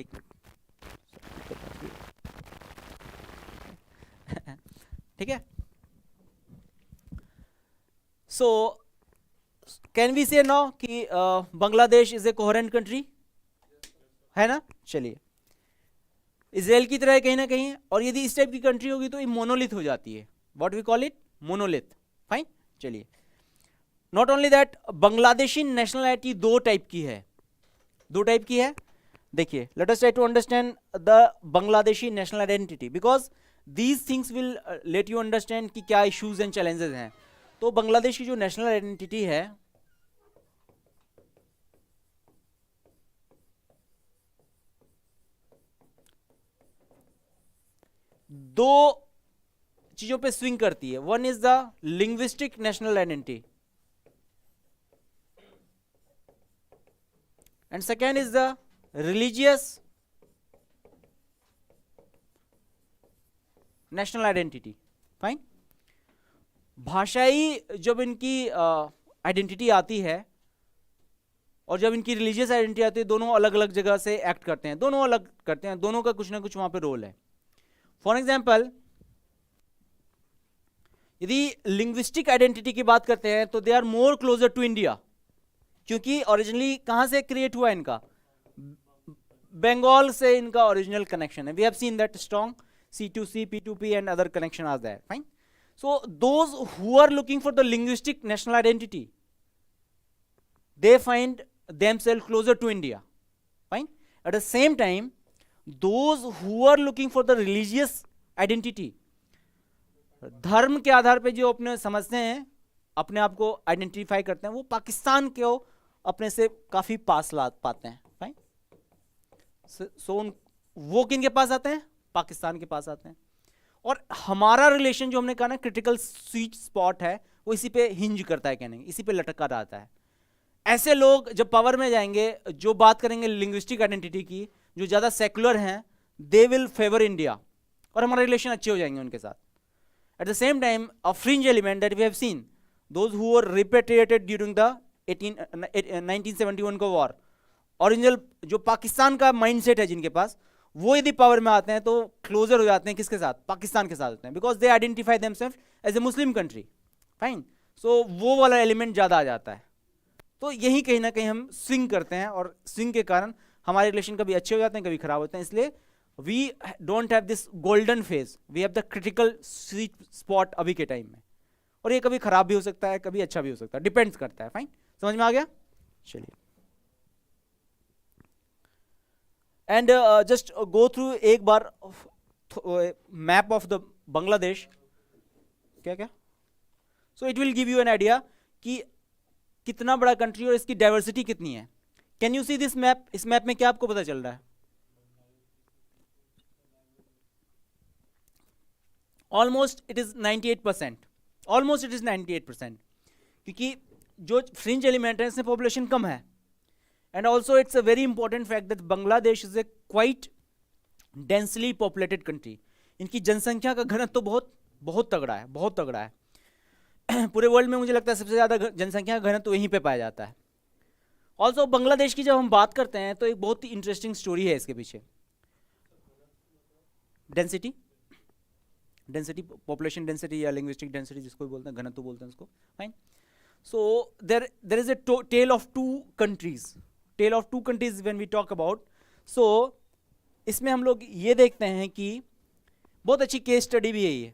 एक ठीक है। सो कैन वी से नाउ कि Bangladesh is a coherent country, है ना? चलिए, इसराइल की तरह है कहीं ना कहीं, और यदि इस टाइप की कंट्री होगी तो ये मोनोलिथ हो जाती है, what we call it, monolith. Fine, चलिए। Not only that, Bangladeshi nationality दो टाइप की है, दो टाइप की है। देखिए, let us try to understand the Bangladeshi national identity, because these things will let you understand कि क्या इश्यूज एंड चैलेंजेस हैं। तो बांग्लादेश की जो नेशनल आइडेंटिटी है, दो चीजों पे स्विंग करती है। One is the linguistic national identity and second is the religious national identity. Fine, भाषाई जब इनकी आइडेंटिटी आती है और जब इनकी रिलीजियस आइडेंटिटी आती है, दोनों अलग अलग जगह से एक्ट करते हैं, दोनों अलग करते हैं, दोनों का कुछ ना कुछ वहां पे रोल है। फॉर एग्जाम्पल, यदि लिंग्विस्टिक आइडेंटिटी की बात करते हैं तो they are more closer to India, क्योंकि ओरिजिनली कहां से क्रिएट हुआ इनका, बंगाल से इनका ओरिजिनल कनेक्शन है। We have seen that strong C2C, P2P and other connection are there. Fine. So those who are looking for the linguistic national identity, they find themselves closer to India. Fine. At the same time, those who are looking for the religious identity, धर्म के आधार पे जो अपने समझते हैं, अपने आप को आइडेंटिफाई करते हैं, वो पाकिस्तान को अपने से काफी पास ला पाते हैं। फाइन, सो वो किन के पास आते हैं, पाकिस्तान के पास आते हैं। और हमारा रिलेशन जो हमने कहा ना क्रिटिकल स्वीट स्पॉट है, वो इसी पे हिंज करता है, कहने इसी पे लटका रहता है। ऐसे लोग जब पावर में जाएंगे, जो बात करेंगे लिंग्विस्टिक आइडेंटिटी की, जो ज्यादा सेकुलर हैं, दे विल फेवर इंडिया, और हमारे रिलेशन अच्छे हो जाएंगे उनके साथ। At the same time, a fringe element that we have seen, those who were repatriated during the 1971 का वॉर, ओरिजिनल जो पाकिस्तान का माइंडसेट है जिनके पास, वो यदि पावर में आते हैं तो क्लोजर हो जाते हैं किसके साथ, पाकिस्तान के साथ होते हैं, because they identify themselves as a Muslim country. Fine, so वो वाला एलिमेंट ज्यादा आ जाता है। तो यही कहीं ना कहीं हम स्विंग करते हैं, और स्विंग के कारण हमारे रिलेशन कभी अच्छे हो जाते हैं, कभी खराब होते हैं। इसलिए we don't have this golden phase, we have the critical sweet spot अभी के टाइम में, और ये कभी खराब भी हो सकता है, कभी अच्छा भी हो सकता है, डिपेंड्स करता है। फाइन, समझ में आ गया? चलिए, एंड जस्ट गो थ्रू एक बार मैप ऑफ द बांग्लादेश। क्या क्या? So it will give you an idea कि कितना बड़ा कंट्री और इसकी डाइवर्सिटी कितनी है। Can you see this map? इस मैप में क्या आपको पता चल रहा है? Almost it is 98%, almost it is 98%, क्योंकि जो फ्रिंज एलिमेंट है इसमें पॉपुलेशन कम है। And also it's a very important fact that Bangladesh is a quite densely populated country. इनकी जनसंख्या का घनत्व तो बहुत तगड़ा है, बहुत तगड़ा है। पूरे वर्ल्ड में मुझे लगता है सबसे ज़्यादा जनसंख्या का घनत्व यहीं पे पाया जाता है। ऑल्सो बांग्लादेश की जब हम बात करते हैं तो एक बहुत ही इंटरेस्टिंग स्टोरी है इसके पीछे। डेंसिटी, पॉपुलेशन डेंसिटी या लिंग्विस्टिक डेंसिटी जिसको भी बोलते हैं, घनत्व बोलते हैं उसको। Fine, so there is a tale of two countries, tale of two countries when we talk about. So इसमें हम लोग ये देखते हैं कि बहुत अच्छी केस स्टडी भी है ये।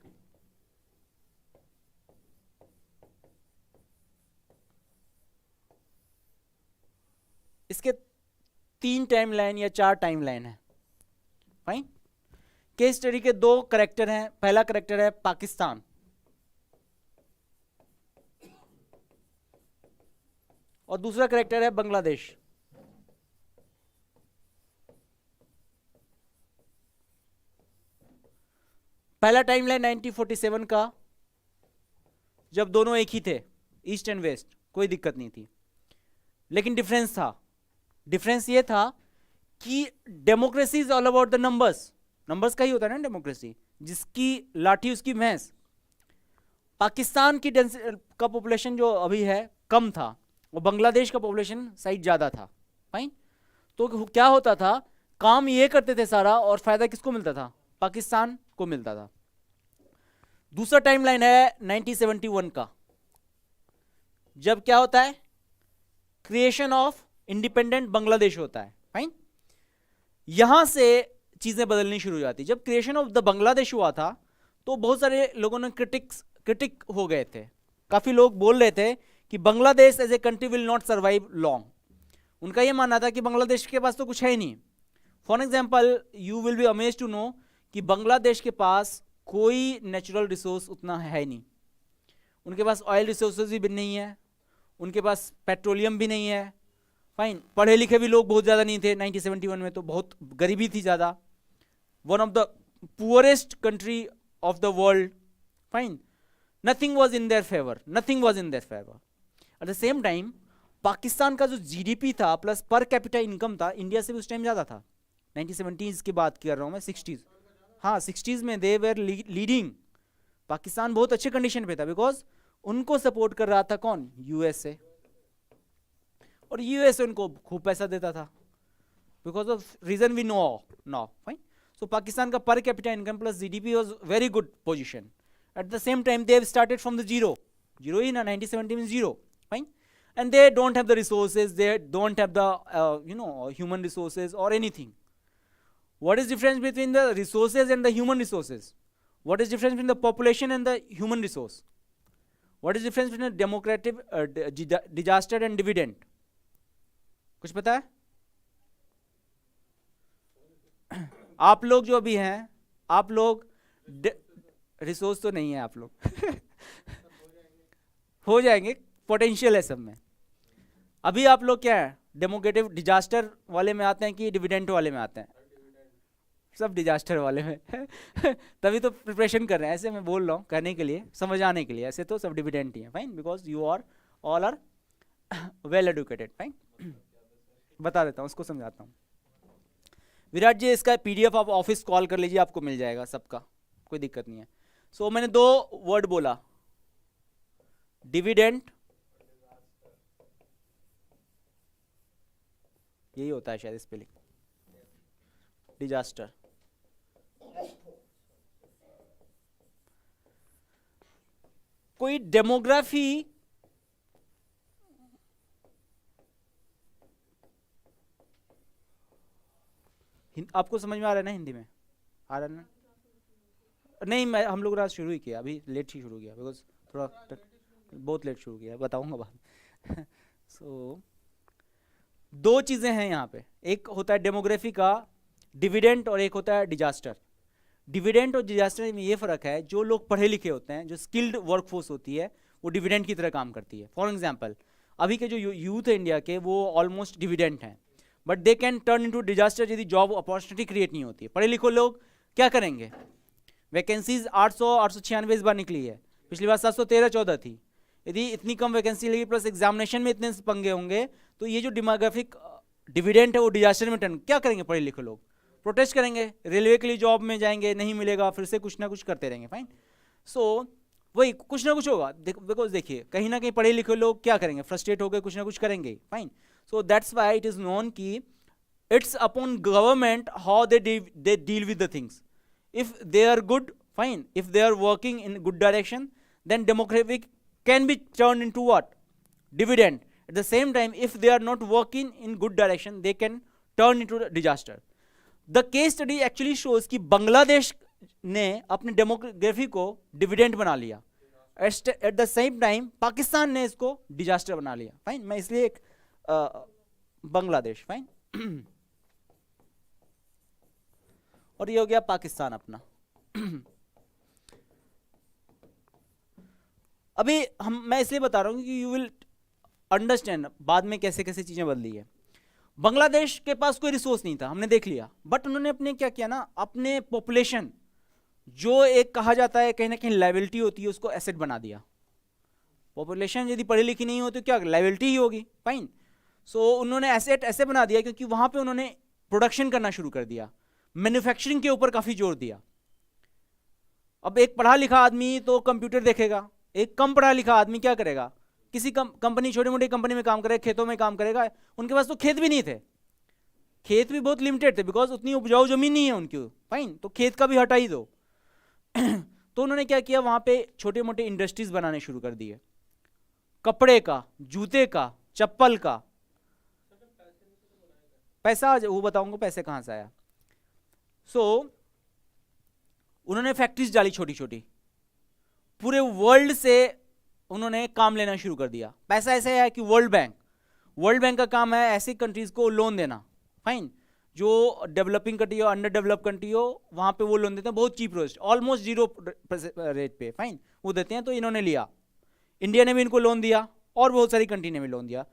इसके 3 टाइमलाइन या 4 टाइमलाइन है। फाइन, केस स्टडी के 2 करेक्टर हैं। पहला करेक्टर है पाकिस्तान, और दूसरा करेक्टर है बांग्लादेश। पहला टाइमलाइन 1947 का, जब दोनों एक ही थे, ईस्ट एंड वेस्ट, कोई दिक्कत नहीं थी। लेकिन डिफरेंस था, डिफरेंस ये था कि democracy is all about the numbers, numbers का ही होता है ना डेमोक्रेसी, जिसकी लाठी उसकी भैंस। पाकिस्तान की का पॉपुलेशन जो अभी है कम था, और बांग्लादेश का पॉपुलेशन साइज ज्यादा था। फाइन, तो क्या होता था, काम ये करते थे सारा, और फायदा किसको मिलता था? पाकिस्तान को मिलता था। दूसरा टाइमलाइन है 1971 का, जब क्या होता है? क्रिएशन ऑफ इंडिपेंडेंट बांग्लादेश होता है। फाइन, यहां से चीजें बदलनी शुरू हो जाती। जब क्रिएशन ऑफ द बांग्लादेश हुआ था तो बहुत सारे लोगों ने क्रिटिक हो गए थे। काफी लोग बोल रहे थे कि Bangladesh as a country will not survive long. उनका यह मानना था कि बांग्लादेश के पास तो कुछ है ही नहीं। For example, you will be amazed to know कि बांग्लादेश के पास कोई नेचुरल रिसोर्स उतना है नहीं। उनके पास ऑयल रिसोर्सेज भी नहीं है, उनके पास पेट्रोलियम भी नहीं है। फाइन, पढ़े लिखे भी लोग बहुत ज़्यादा नहीं थे 1971 में, तो बहुत गरीबी थी ज़्यादा। One of the poorest country of the world. Fine, nothing was in their favour, nothing was in their favour. Eight the same time Pakistan का जो जीडीपी था प्लस पर कैपिटा इनकम था, इंडिया से भी उस टाइम ज़्यादा था। 1970s की बात कर रहा हूँ मैं, 60s, हाँ 60s में दे वेर लीडिंग। पाकिस्तान बहुत अच्छे कंडीशन पे था बिकॉज उनको सपोर्ट कर रहा था कौन? यूएसए। और यूएसए उनको खूब पैसा देता था because of reason we know now. Fine, so Pakistan का per capita income plus GDP was very good position. At the same time they started from the zero ही ना, 1970 में zero. Fine, and they don't have the resources, they don't have the human resources or anything. What is difference between the resources and the human resources? What is difference between the population and the human resource? What is difference between a democratic disaster and dividend? कुछ पता है? आप लोग जो भी हैं, आप लोग रिसोर्स तो नहीं है आप लोग हो जाएंगे, पोटेंशियल है सब में। अभी आप लोग क्या है, डेमोक्रेटिक डिजास्टर वाले में आते हैं कि डिविडेंड वाले में आते हैं? सब डिजास्टर वाले में तभी तो प्रिपरेशन कर रहे हैं, ऐसे मैं बोल रहा हूँ कहने के लिए, समझ आने के लिए। ऐसे तो सब डिविडेंड ही है। Fine, because you are all are well educated. Fine, बता देता हूँ, उसको समझाता हूँ। विराट जी, इसका पीडीएफ आप ऑफिस कॉल कर लीजिए, आपको मिल जाएगा सबका, कोई दिक्कत नहीं है। सो मैंने दो वर्ड बोला, डिविडेंड, यही होता है शायद स्पेलिंग, डिजास्टर। कोई डेमोग्राफी आपको समझ में आ रहा है ना? हिंदी में आ रहा है ना? नहीं, मैं हम लोग रात शुरू ही किया, अभी लेट ही शुरू किया बिकॉज थोड़ा बहुत लेट शुरू किया, बताऊंगा बाद सो दो चीजें हैं यहाँ पे, एक होता है डेमोग्राफी का डिविडेंड और एक होता है डिजास्टर। डिविडेंड और डिजास्टर में ये फर्क है, जो लोग पढ़े लिखे होते हैं, जो स्किल्ड वर्कफोर्स होती है, वो डिविडेंड की तरह काम करती है। फॉर एग्जांपल, अभी के जो यूथ है इंडिया के, वो ऑलमोस्ट डिविडेंड हैं, but they can turn into disaster यदि जॉब अपॉर्चुनिटी क्रिएट नहीं होती है। पढ़े लिखे लोग क्या करेंगे? वैकेंसीज 896 इस बार निकली है, पिछली बार 713-14 थी। यदि इतनी कम वैकेंसी लगी प्लस एग्जामिनेशन में इतने पंगे होंगे, तो ये जो डेमोग्राफिक डिविडेंड है वो डिजास्टर में टर्न। क्या करेंगे पढ़े लिखे लोग? प्रोटेस्ट करेंगे, रेलवे के लिए जॉब में जाएंगे, नहीं मिलेगा, फिर से कुछ ना कुछ करते रहेंगे। फाइन, सो वही कुछ ना कुछ होगा। बिकॉज देखिए, कहीं ना कहीं पढ़े लिखे लोग क्या करेंगे? फ्रस्ट्रेट होकर कुछ ना कुछ करेंगे। Fine, so that's why it is known कि it's upon government how they deal with the things. If they are good, fine, if they are working in good direction, then demographic can be turned into what? Dividend. At the same time, if they are not working in good direction, they can turn into disaster. The case study actually shows कि बांग्लादेश ने अपने demography को dividend बना लिया, eight the same time Pakistan ने इसको disaster बना लिया। फाइन, मैं इसलिए एक बांग्लादेश, फाइन और ये हो गया पाकिस्तान अपना। अभी मैं इसलिए बता रहा हूँ कि यू विल अंडरस्टैंड बाद में कैसे कैसे चीजें बदली है। बांग्लादेश के पास कोई रिसोर्स नहीं था, हमने देख लिया, बट उन्होंने अपने क्या किया ना, अपने पॉपुलेशन, जो एक कहा जाता है कहीं ना कहीं लायबिलिटी होती है, उसको एसेट बना दिया। पॉपुलेशन यदि पढ़ी लिखी नहीं हो तो क्या लायबिलिटी ही होगी। फाइन, सो उन्होंने एसेट ऐसे बना दिया क्योंकि वहां पे उन्होंने प्रोडक्शन करना शुरू कर दिया, मैन्युफैक्चरिंग के ऊपर काफी जोर दिया। अब एक पढ़ा लिखा आदमी तो कंप्यूटर देखेगा, एक कम पढ़ा लिखा आदमी क्या करेगा? किसी कंपनी, छोटी मोटी कंपनी में काम करेगा, खेतों में काम करेगा। उनके पास तो खेत भी नहीं थे, खेत भी बहुत लिमिटेड थे बिकॉज उतनी उपजाऊ जमीन नहीं है उनकी, फाइन, तो खेत का भी हटा ही दो। तो उन्होंने क्या किया, वहां पे छोटे मोटे इंडस्ट्रीज बनाने शुरू कर दिए, कपड़े का, जूते का, चप्पल का। पैसा वो बताऊंगा पैसे कहां से आया। उन्होंने फैक्ट्रीज डाली छोटी छोटी, पूरे वर्ल्ड से उन्होंने काम लेना शुरू कर दिया। पैसा ऐसे है कि वर्ल्ड बैंक का काम है ऐसी कंट्रीज को लोन देना, फाइन, जो डेवलपिंग कंट्री हो, अंडर डेवलप कंट्री हो, वहां पे वो लोन देते हैं बहुत चीप रेट, ऑलमोस्ट 0% रेट पे, फाइन, वो देते हैं। तो इन्होंने लिया, इंडिया ने भी इनको लोन दिया और बहुत सारी कंट्री ने भी लोन दिया,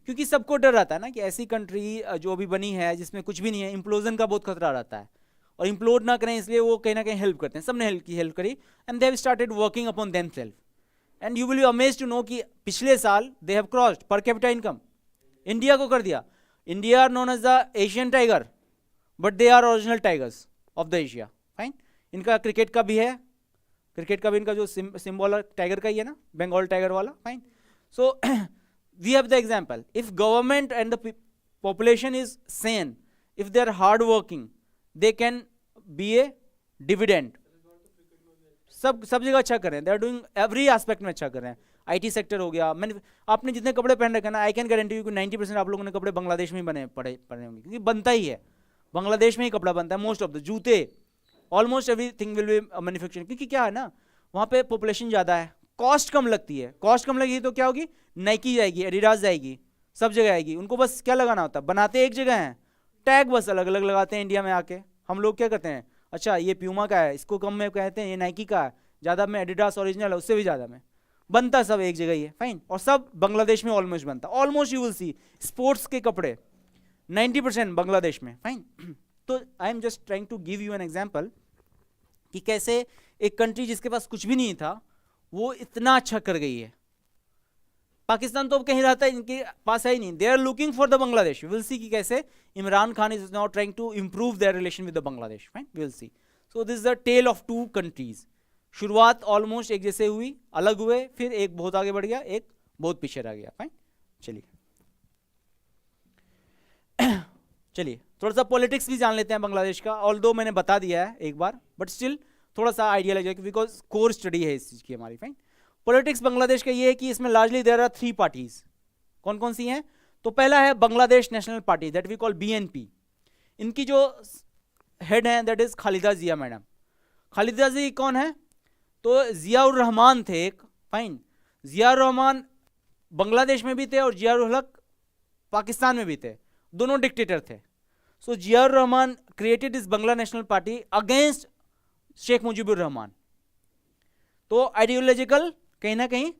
क्योंकि सबको डर रहता है ना कि ऐसी कंट्री जो अभी बनी है जिसमें कुछ भी नहीं है, इम्प्लोजन का बहुत खतरा रहता है, और इम्प्लोड ना करें इसलिए वो कहीं ना कहीं हेल्प करते हैं। सबने हेल्प करी and they have started working upon themselves. And you will be amazed to know कि पिछले साल they have crossed per capita income, India को कर दिया। India are known as the Asian tiger, but they are original tigers of the Asia, fine. इनका cricket का भी है, क्रिकेट का भी इनका जो सिंबल टाइगर का ही है ना, बंगाल टाइगर वाला, fine. So we have the example, if government and the population is sane, if they are hard working, they can be a dividend। सब जगह अच्छा कर रहे हैं, they are doing every aspect में अच्छा कर रहे हैं। आईटी सेक्टर हो गया, मैंने आपने जितने कपड़े पहन रखे ना, आई कैन गारंटी यू कि 90% आप लोगों ने कपड़े बांग्लादेश में ही बने पड़े होंगे, क्योंकि बनता ही है, बांग्लादेश में ही कपड़ा बनता है। मोस्ट ऑफ द जूते, almost everything will be manufacturing, क्योंकि क्या है ना, वहाँ पे पॉपुलेशन ज़्यादा है, कॉस्ट कम लगती है। कॉस्ट कम लगेगी तो क्या होगी, नाइकी जाएगी, एडिडास जाएगी, सब जगह आएगी। उनको बस क्या लगाना होता है, बनाते एक जगह हैं, टैग बस अलग अलग लगाते हैं इंडिया में आके। हम लोग क्या करते हैं, अच्छा ये प्यूमा का है, इसको कम में कहते हैं ये नाइकी का है, ज़्यादा में एडिडास ओरिजिनल है, उससे भी ज़्यादा में बनता सब एक जगह ही है, फाइन। और सब बांग्लादेश में ऑलमोस्ट बनता, almost you will see sports के कपड़े 90% बांग्लादेश में, फाइन। तो I am just trying to give you an example कि कैसे एक कंट्री जिसके पास कुछ भी नहीं था वो इतना अच्छा कर गई है। पाकिस्तान तो अब कहीं रहता है, इनके पास है ही नहीं, they are looking for the Bangladesh. Will see कि कैसे Imran Khan is now trying to improve their relation with the Bangladesh, fine, will see. So this is the tale of two countries. शुरुआत ऑलमोस्ट एक जैसे हुई, अलग हुए, फिर एक बहुत आगे बढ़ गया, एक बहुत पीछे रह गया, फाइन। चलिए थोड़ा सा पॉलिटिक्स भी जान लेते हैं बांग्लादेश का, ऑल्दो मैंने बता दिया है एक बार, बट स्टिल थोड़ा सा आइडिया लग जाएगा बिकॉज कोर स्टडी है इस चीज की हमारी, फाइन। पॉलिटिक्स बांग्लादेश का ये है कि इसमें लार्जली देयर आर 3 पार्टीज। कौन कौन सी हैं, तो पहला है Bangladesh National Party, that we call BNP. इनकी जो हेड है that is Khaleda Zia madam. Khaleda ji कौन है, तो जियाउर रहमान थे एक, फाइन। जियाउर रहमान बांग्लादेश में भी थे और जियाउल हक पाकिस्तान में भी थे, दोनों डिक्टेटर थे। सो जियाउर रहमान क्रिएटेड इस Bangla National Party against Sheikh Mujibur Rahman. तो आइडियोलॉजिकल कहीं ना कहीं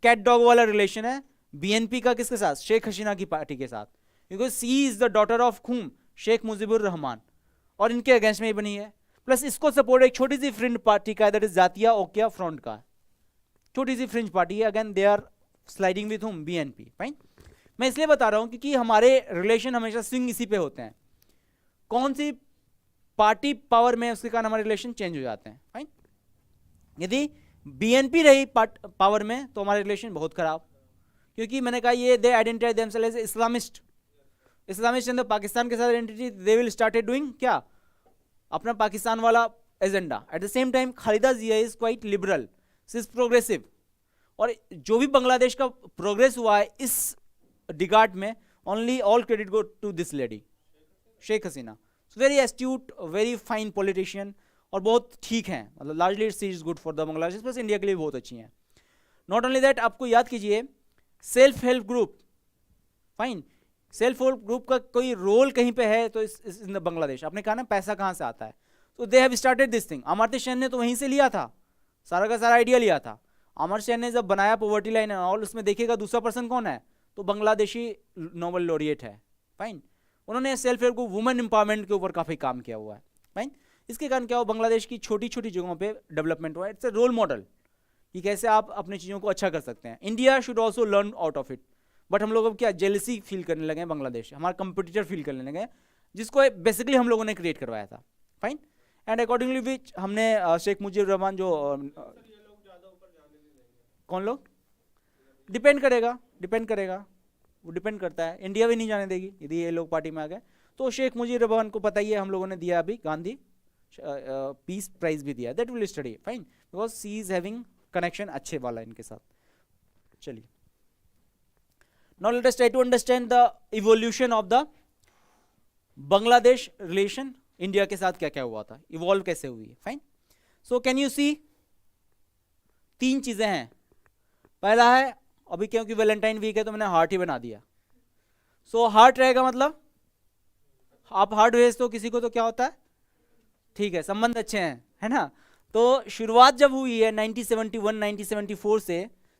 कैट डॉग वाला रिलेशन है बीएनपी का किसके साथ, शेख हसीना की पार्टी के साथ, because she is the daughter of खूम, शेख मुजीबुर रहमान, और इनके अगेंस्ट में ही बनी है। प्लस इसको सपोर्ट एक छोटी सी फ्रिंज पार्टी का, that is Jatiya Oikya Front का, छोटी सी फ्रिंज पार्टी है, again they are sliding with whom, BNP, fine. मैं इसलिए बता रहा हूं क्योंकि हमारे रिलेशन हमेशा स्विंग इसी पे होते हैं, कौन सी पार्टी पावर में उसके कारण हमारे रिलेशन चेंज हो जाते हैं, फाइन। यदि बीएनपी रही पावर में तो हमारे रिलेशन बहुत खराब, क्योंकि मैंने कहा ये they identify themselves as Islamist, Islamist in the Pakistan के साथ identity, they will started doing क्या, अपना पाकिस्तान वाला agenda. At the same time Khaleda Zia is quite liberal, she is progressive, और जो भी बांग्लादेश का प्रोग्रेस हुआ है इस डिगार्ड में, only all credit go to this lady Sheikh Hasina. Very astute, very fine politician, और बहुत ठीक हैं, मतलब largely she is good for the Bangladesh, plus India के लिए बहुत अच्छी हैं। नॉट ओनली दैट, आपको याद कीजिए self help group, fine, self help group का कोई रोल कहीं पे है तो इन बांग्लादेश। आपने कहा ना पैसा कहाँ से आता है, तो दे have started this thing. Amartya Sen ने तो वहीं से लिया था, सारा का सारा आइडिया लिया था। अमर्त्य सेन ने जब बनाया पॉवर्टी लाइन और उसमें देखिएगा दूसरा पर्सन कौन है, तो बांग्लादेशी नोबेल लॉरिएट है, फाइन। उन्होंने self help group, women empowerment के ऊपर काफ़ी काम किया हुआ है, फाइन। इसके कारण क्या हो, बांग्लादेश की छोटी छोटी जगहों पे डेवलपमेंट हुआ है। इट्स अ रोल मॉडल कि कैसे आप अपनी चीज़ों को अच्छा कर सकते हैं। India should also learn out of it, but हम लोग अब क्या जेलसी फील करने लगे हैं, बांग्लादेश हमारा कंपटीटर फील करने लगे हैं, जिसको बेसिकली हम लोगों ने क्रिएट करवाया था, फाइन। एंड अकॉर्डिंगली विच हमने शेख मुजीबुर रहमान जो कौन लोग, डिपेंड करेगा, वो डिपेंड करता है। इंडिया भी नहीं जाने देगी यदि ये लोग पार्टी में आ गए, तो शेख मुजीब रहमान को पता ही है, हम लोगों ने दिया अभी गांधी पीस प्राइज भी दिया, that will study fine because she is having connection अच्छे वाला इनके साथ। चलिए now let us try to understand the evolution of the Bangladesh relation, India के साथ क्या क्या हुआ था, इवॉल्व कैसे हुई है। फाइन, सो कैन यू सी 3 चीजें हैं। पहला है, अभी क्योंकि वैलेंटाइन वीक है तो मैंने हार्ट ही बना दिया, सो हार्ट रहेगा मतलब आप हार्ट भेजते हो किसी को तो क्या होता है, ठीक है, संबंध अच्छे हैं, है ना। तो शुरुआत जब हुई है 1971 1974 से,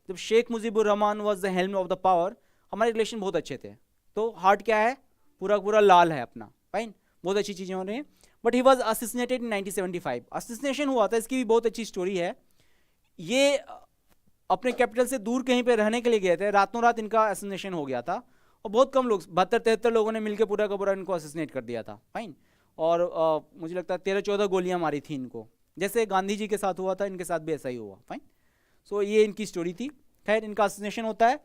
जब Sheikh Mujibur Rahman was the helm of the power, हमारे रिलेशन बहुत अच्छे थे। तो हार्ट क्या है, पूरा पूरा लाल है अपना, फाइन, बहुत अच्छी चीजें हो रही हैं। बट ही वाज असिस्नेटेड इन 1975, असिस्नेशन हुआ था, इसकी भी बहुत अच्छी स्टोरी है। ये अपने कैपिटल से दूर कहीं पे रहने के लिए गए थे, रातों रात इनका असिस्नेशन हो गया था और बहुत कम लोग 72-73 लोगों ने मिलकर पूरा का पूरा इनको असिस्नेट कर दिया था, फाइन। और मुझे लगता है 13-14 गोलियां मारी थी इनको, जैसे गांधी जी के साथ हुआ था इनके साथ भी ऐसा ही हुआ, फाइन। सो ये इनकी स्टोरी थी। खैर इनका असिस्नेशन होता है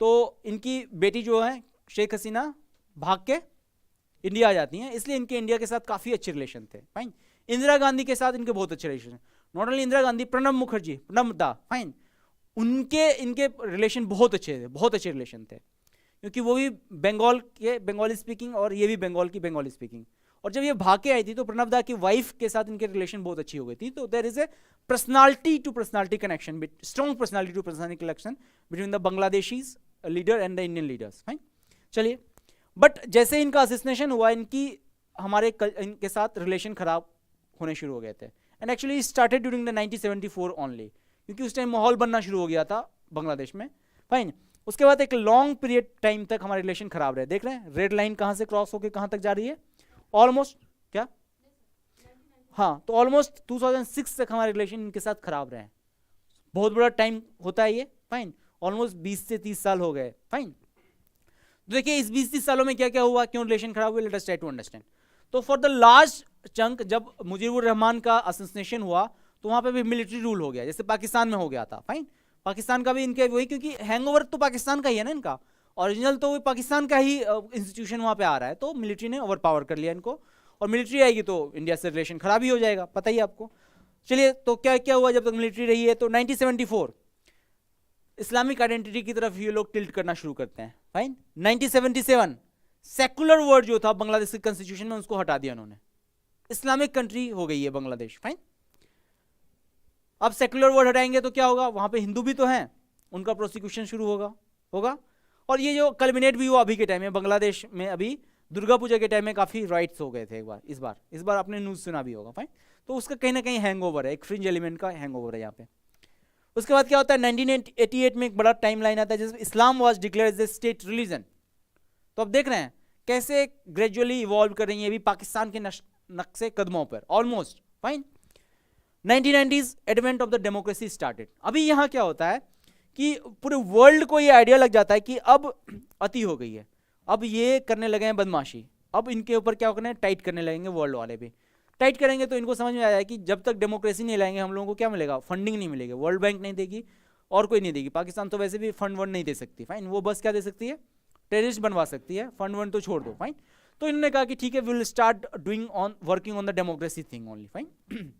तो इनकी बेटी जो है शेख हसीना भाग के इंडिया आ जाती हैं, इसलिए इनके इंडिया के साथ काफ़ी अच्छे रिलेशन थे, फाइन। इंदिरा गांधी के साथ इनके बहुत अच्छे relation, not only Indira Gandhi, Pranab Mukherjee, Pranab दा, फाइन, उनके इनके रिलेशन बहुत अच्छे थे, बहुत अच्छे रिलेशन थे, क्योंकि वो भी बंगाल के बंगाली स्पीकिंग और ये भी बंगाल की बंगाली स्पीकिंग। और जब ये भाग के आई थी तो प्रणब दा की वाइफ के साथ इनके रिलेशन बहुत अच्छी हो गई थी। तो there is a personality to personality connection, strong personality to personality connection between the Bangladeshis leader and the Indian leaders, fine. चलिए, बट जैसे इनका असिस्नेशन हुआ, इनकी इनके साथ रिलेशन खराब होने शुरू हो गए थे, and actually started during the 1974 only, क्योंकि उस टाइम माहौल बनना शुरू हो गया था बांग्लादेश में, फाइन। उसके बाद एक लॉन्ग पीरियड टाइम तक हमारे रिलेशन खराब रहे। देख रहे हैं रेड लाइन कहां से क्रॉस होकर कहां तक जा रही है, ऑलमोस्ट क्या, हाँ, तो ऑलमोस्ट 2006 तक हमारे रिलेशन इनके साथ खराब रहे। बहुत बड़ा टाइम होता है ये, फाइन, ऑलमोस्ट 20 से 30 साल हो गए, फाइन। देखिए इस 20-30 सालों में क्या क्या हुआ, क्यों रिलेशन खराब हुए, let us try to understand. तो फॉर द लास्ट चंक, जब मुजीबुर रहमान का असोसिएशन हुआ तो वहां पे भी मिलिट्री रूल हो गया, जैसे पाकिस्तान में हो गया था, फाइन। पाकिस्तान का भी इनके वही, क्योंकि हैंगओवर तो पाकिस्तान का ही है ना, इनका ओरिजिनल तो पाकिस्तान का ही इंस्टीट्यूशन वहां पे आ रहा है, तो मिलिट्री ने ओवर पावर कर लिया इनको, और मिलिट्री आएगी तो इंडिया से रिलेशन खराब ही हो जाएगा, पता ही आपको। चलिए, तो क्या क्या हुआ जब तक मिलिट्री रही है, तो 1974 इस्लामिक आइडेंटिटी की तरफ ये लोग टिल्ट करना शुरू करते हैं, फाइन। 1977 सेकुलर वर्ड जो था बांग्लादेश के कॉन्स्टिट्यूशन में, उसको हटा दिया उन्होंने, इस्लामिक कंट्री हो गई है बांग्लादेश, फाइन। अब सेकुलर वर्ड हटाएंगे तो क्या होगा, वहां पे हिंदू भी तो हैं, उनका प्रोसिक्यूशन शुरू होगा। और ये जो कल्मिनेट भी हुआ अभी के टाइम में बांग्लादेश में, अभी दुर्गा पूजा के टाइम में काफी राइट्स हो गए थे एक बार, इस बार आपने न्यूज सुना भी होगा, फाइन। तो उसका कहीं ना कहीं हैंगओवर है, एक फ्रिंज एलिमेंट का हैंगओवर है यहाँ पे। उसके बाद क्या होता है, 1988 में एक बड़ा टाइम लाइन आता है जिसमें Islam was declared as a state religion. तो अब देख रहे हैं कैसे ग्रेजुअली इवॉल्व कर रही है, भी पाकिस्तान के नक्शे कदमों पर almost, fine. 1990s advent of the democracy started. अभी यहाँ क्या होता है कि पूरे वर्ल्ड को ये आइडिया लग जाता है कि अब अति हो गई है, अब ये करने लगे हैं बदमाशी, अब इनके ऊपर क्या करना है, टाइट करने लगेंगे, वर्ल्ड वाले भी टाइट करेंगे। तो इनको समझ में आया है कि जब तक डेमोक्रेसी नहीं लाएंगे हम लोगों को क्या मिलेगा, फंडिंग नहीं मिलेगी, वर्ल्ड बैंक नहीं देगी और कोई नहीं देगी, पाकिस्तान तो वैसे भी फंड वंड नहीं दे सकती, फाइन। वो बस क्या दे सकती है, टेररिस्ट बनवा सकती है, फंड वंड तो छोड़ दो, फाइन। तो इन्होंने कहा कि ठीक है, will start doing on working on the democracy thing only, fine.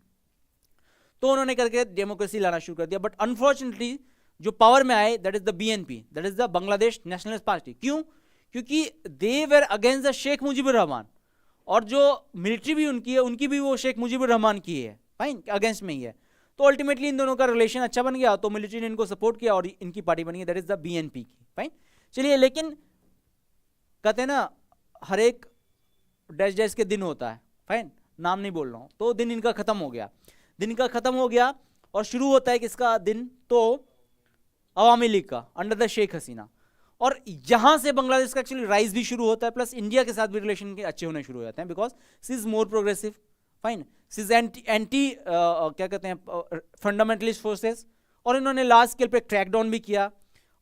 तो उन्होंने करके डेमोक्रेसी लाना शुरू कर दिया। बट अनफॉर्चुनेटली जो पावर में आए, that is the BNP, that is the Bangladesh Nationalist Party. क्यों, क्योंकि they were against the Sheikh Mujibur Rahman, और जो मिलिट्री भी उनकी है, उनकी भी वो शेख मुजीबुर रहमान की है, फाइन, अगेंस्ट में ही है। तो अल्टीमेटली इन दोनों का रिलेशन अच्छा बन गया, तो मिलिट्री ने इनको सपोर्ट किया और इनकी पार्टी बनी है, दैट इज द BNP की, फाइन। चलिए, लेकिन कहते हैं ना हर एक डैश डैश के दिन होता है, फाइन, नाम नहीं बोल रहा हूं, तो दिन इनका खत्म हो गया, दिन का खत्म हो गया और शुरू होता है किसका दिन, तो अवामी लीग का अंडर द शेख हसीना। और यहां से बांग्लादेश का एक्चुअली राइज भी शुरू होता है, प्लस इंडिया के साथ भी रिलेशन के अच्छे होने शुरू हो जाते हैं, because she is more progressive, fine, she is anti क्या कहते हैं फंडामेंटलिस्ट फोर्सेस। और इन्होंने लार्ज स्केल पे क्रैकडाउन भी किया,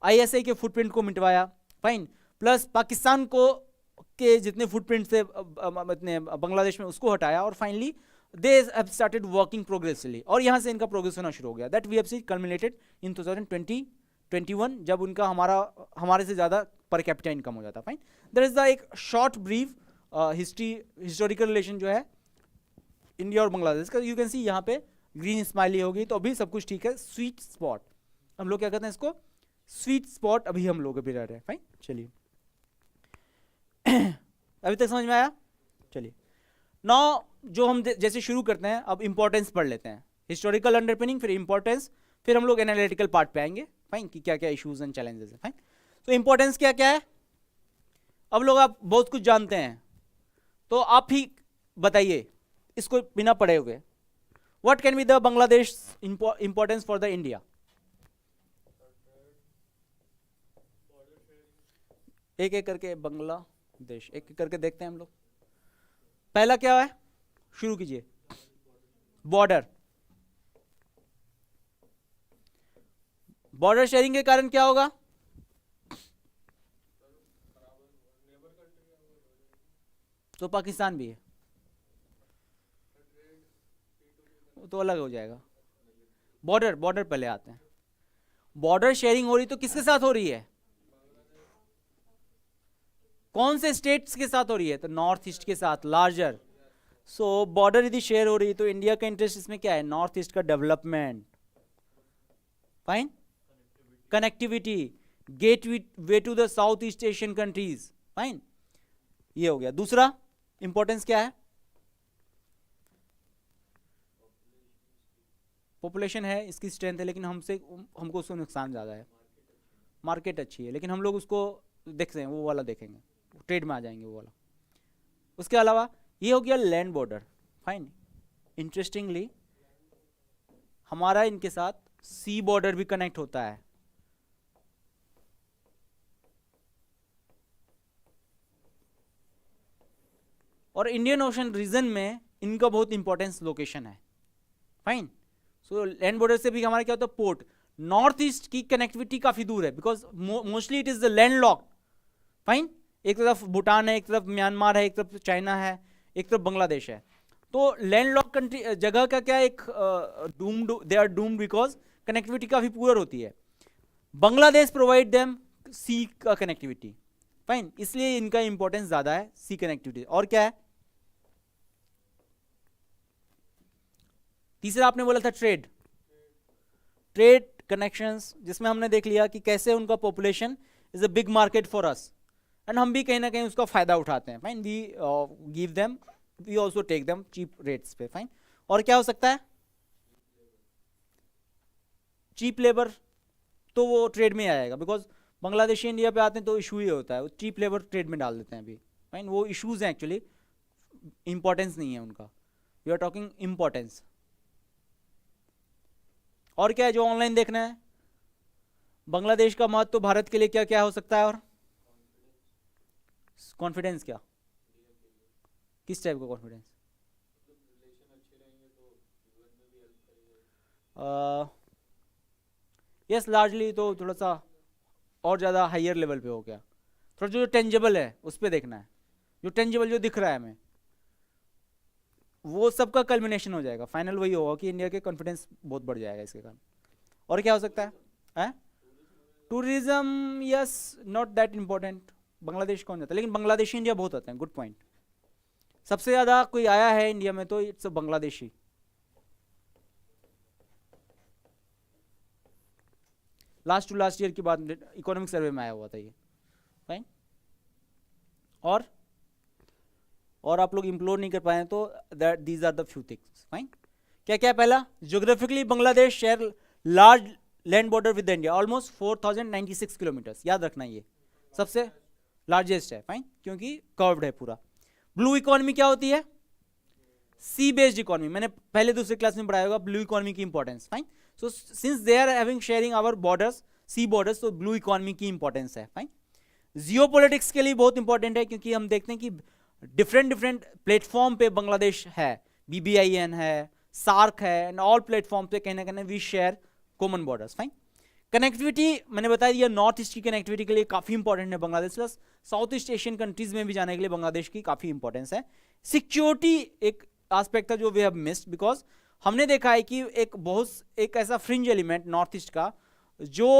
ISI के फुटप्रिंट को मिटवाया, फाइन, प्लस पाकिस्तान को के जितने फुटप्रिंट थे इतने बांग्लादेश में उसको हटाया, और finally they have started working progressively, और यहां से इनका प्रोग्रेस होना शुरू हो गया। That we have seen culminated in 2021, जब उनका हमारे से ज्यादा पर कैपिटा इनकम हो जाता, फाइन। देयर इज द एक शॉर्ट ब्रीफ हिस्टोरिकल रिलेशन जो है इंडिया और बांग्लादेश का, यू कैन सी यहाँ पे ग्रीन स्माइली होगी, तो अभी सब कुछ ठीक है। स्वीट स्पॉट, हम लोग क्या कहते हैं इसको, स्वीट स्पॉट अभी हम लोग अभी रह रहे हैं। फाइन, चलिए अभी तक समझ में आया? चलिए नाउ जो हम जैसे शुरू करते हैं, अब इंपॉर्टेंस पढ़ लेते हैं, हिस्टोरिकल अंडरपिनिंग, फिर इंपॉर्टेंस, फिर हम लोग एनालिटिकल पार्ट पे आएंगे। फाइन, कि क्या क्या इश्यूज एंड चैलेंजेस है। फाइन, तो इंपॉर्टेंस क्या क्या है, अब लोग आप बहुत कुछ जानते हैं, तो आप ही बताइए इसको बिना पढ़े हुए, what can be the Bangladesh importance for the India? एक एक करके बांग्लादेश एक एक करके देखते हैं हम लोग। पहला क्या है, शुरू कीजिए। बॉर्डर, बॉर्डर शेयरिंग के कारण क्या होगा? तो पाकिस्तान भी है, तो अलग हो जाएगा। बॉर्डर, बॉर्डर पहले आते हैं। बॉर्डर शेयरिंग हो रही तो किसके साथ हो रही है? कौन से स्टेट्स के साथ हो रही है? तो नॉर्थ ईस्ट के साथ, लार्जर। सो बॉर्डर यदि शेयर हो रही है तो इंडिया का इंटरेस्ट इसमें क्या है? नॉर्थ ईस्ट का development. Fine, connectivity, gateway to the South east Asian countries. Fine, ये हो गया। दूसरा इंपॉर्टेंस क्या है? पॉपुलेशन है, इसकी स्ट्रेंथ है, लेकिन हमको उससे नुकसान ज़्यादा है। मार्केट अच्छी है, लेकिन हम लोग उसको देखते हैं, वो वाला देखेंगे, ट्रेड में आ जाएंगे वो वाला। उसके अलावा ये हो गया लैंड बॉर्डर। फाइन, इंटरेस्टिंगली हमारा इनके साथ सी बॉर्डर भी कनेक्ट होता है। और इंडियन ओशन रीजन में इनका बहुत इंपॉर्टेंस लोकेशन है। फाइन, सो लैंड बॉर्डर से भी हमारा क्या होता है? पोर्ट। नॉर्थ ईस्ट की कनेक्टिविटी काफी दूर है, because mostly it is the land lock. Fine, एक तरफ भूटान है, एक तरफ म्यांमार है, एक तरफ चाइना है, एक तरफ बांग्लादेश है। तो लैंड लॉक कंट्री जगह का क्या एक they are doomed because connectivity काफी पुअर होती है। बांग्लादेश प्रोवाइड देम सी का कनेक्टिविटी। फाइन, इसलिए इनका इंपॉर्टेंस ज्यादा है, सी कनेक्टिविटी। और क्या है तीसरा? आपने बोला था ट्रेड, ट्रेड कनेक्शंस, जिसमें हमने देख लिया कि कैसे उनका population is a big market for us, and हम भी कहीं ना कहीं उसका फायदा उठाते हैं। Fine, we give them, we also take them cheap rates पे। फाइन, और क्या हो सकता है? चीप लेबर, तो वो ट्रेड में आएगा, बिकॉज बांग्लादेशी इंडिया पे आते हैं तो इशू ही होता है, वो चीप लेबर ट्रेड में डाल देते हैं अभी। फाइन, वो इशूज हैं एक्चुअली, इंपॉर्टेंस नहीं है उनका, वी आर टॉकिंग इंपॉर्टेंस। और क्या है जो ऑनलाइन देखना है? बांग्लादेश का महत्व भारत के लिए क्या क्या हो सकता है? और कॉन्फिडेंस, क्या किस टाइप का कॉन्फिडेंस? यस, लार्जली तो थोड़ा सा और ज़्यादा हायर लेवल पे हो गया। थोड़ा जो टेंजेबल है उस पर देखना है, जो टेंजेबल जो दिख रहा है हमें, वो सबका कल्मिनेशन हो जाएगा। फाइनल वही होगा कि इंडिया के कॉन्फिडेंस बहुत बढ़ जाएगा इसके कारण। और क्या हो सकता है? Tourism, yes, not that important. Bangladesh कौन जाता है, लेकिन बांग्लादेशी इंडिया बहुत आते हैं। Good point. सबसे ज़्यादा कोई आया है इंडिया में तो it's Bangladeshi. Last to last year की बात, इकोनॉमिक सर्वे में आया हुआ था ये। फाइन, और आप लोग इंप्लोर नहीं कर पाए तो that these are the few things. Fine, क्या क्या? पहला, geographically Bangladesh share large land border with India, almost 4096 kilometres. याद रखना, ये सबसे लार्जेस्ट है। फाइन, क्योंकि कर्व्ड है पूरा। ब्लू इकोनॉमी क्या होती है? सी बेस्ड इकोनॉमी, मैंने पहले दूसरे क्लास में पढ़ाया होगा ब्लू इकोनॉमी की importance. Fine, so since they are having sharing our borders, sea borders, तो ब्लू इकोनॉमी की इंपॉर्टेंस है। फाइन, जियोपॉलिटिक्स के लिए बहुत इंपॉर्टेंट है, क्योंकि हम देखते हैं कि डिफरेंट प्लेटफॉर्म पे बांग्लादेश है, BBIN है, सार्क है, एंड ऑल प्लेटफॉर्म पे कहीं ना कहीं we share common borders. Fine, connectivity मैंने बताया दिया, नॉर्थ ईस्ट की कनेक्टिविटी के लिए काफी इंपॉर्टेंट है Bangladesh, plus south east Asian countries में भी जाने के लिए बांग्लादेश की काफी इंपॉर्टेंस है। सिक्योरिटी एक एस्पेक्ट था जो वी हैव मिस्ड, बिकॉज हमने देखा है कि एक ऐसा फ्रिंज एलिमेंट नॉर्थ ईस्ट का जो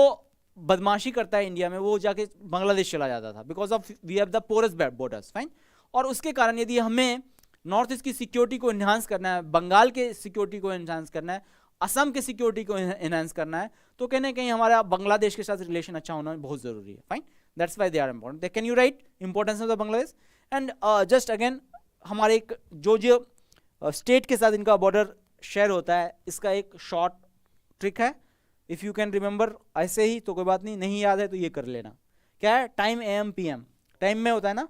बदमाशी करता है इंडिया में, वो जाके बांग्लादेश चला जाता था, because of we have the porous borders. Fine, और उसके कारण यदि हमें नॉर्थ ईस्ट की सिक्योरिटी को इन्हांस करना है, बंगाल के सिक्योरिटी को इन्हांस करना है, असम के सिक्योरिटी को इन्हांस करना है, तो कहीं ना कहीं हमारा बांग्लादेश के साथ रिलेशन अच्छा होना बहुत जरूरी है. Fine, that's why they are important. Can you write importance of the Bangladesh. And just again हमारे एक जो स्टेट के साथ इनका बॉर्डर शेयर होता है, इसका एक शॉर्ट ट्रिक है. इफ यू कैन रिमेंबर ऐसे ही तो कोई बात नहीं, नहीं याद है तो ये कर लेना. क्या है? Time AM PM. टाइम में होता है ना,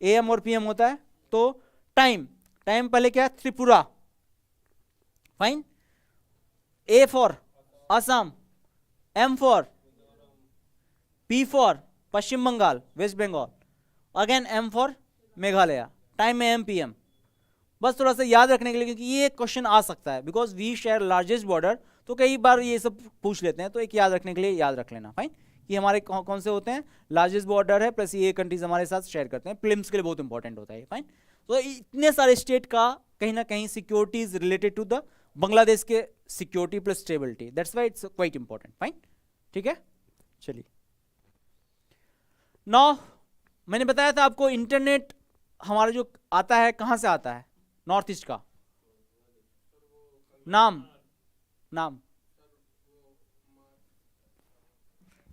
AM और PM होता है. तो टाइम पहले क्या है? Tripura. Fine. A for Assam, M for P for Paschim Bengal, West Bengal, again M for Meghalaya. Time में AM PM. बस थोड़ा सा याद रखने के लिए, क्योंकि ये क्वेश्चन आ सकता है, because we share largest border, तो कई बार ये सब पूछ लेते हैं, तो एक याद रखने के लिए याद रख लेना. फाइन, कि हमारे कौन से होते हैं? लार्जेस्ट बॉर्डर है, प्लस ये कंट्रीज हमारे साथ शेयर करते हैं. प्रिलिम्स के लिए बहुत इंपॉर्टेंट होता है. फाइन, तो इतने सारे स्टेट का कहीं ना कहीं security is related to the Bangladesh के security plus stability. That's why it's quite important. Fine, ठीक है. चलिए, नाउ मैंने बताया था आपको इंटरनेट हमारा जो आता है कहां से आता है? नॉर्थ ईस्ट का नाम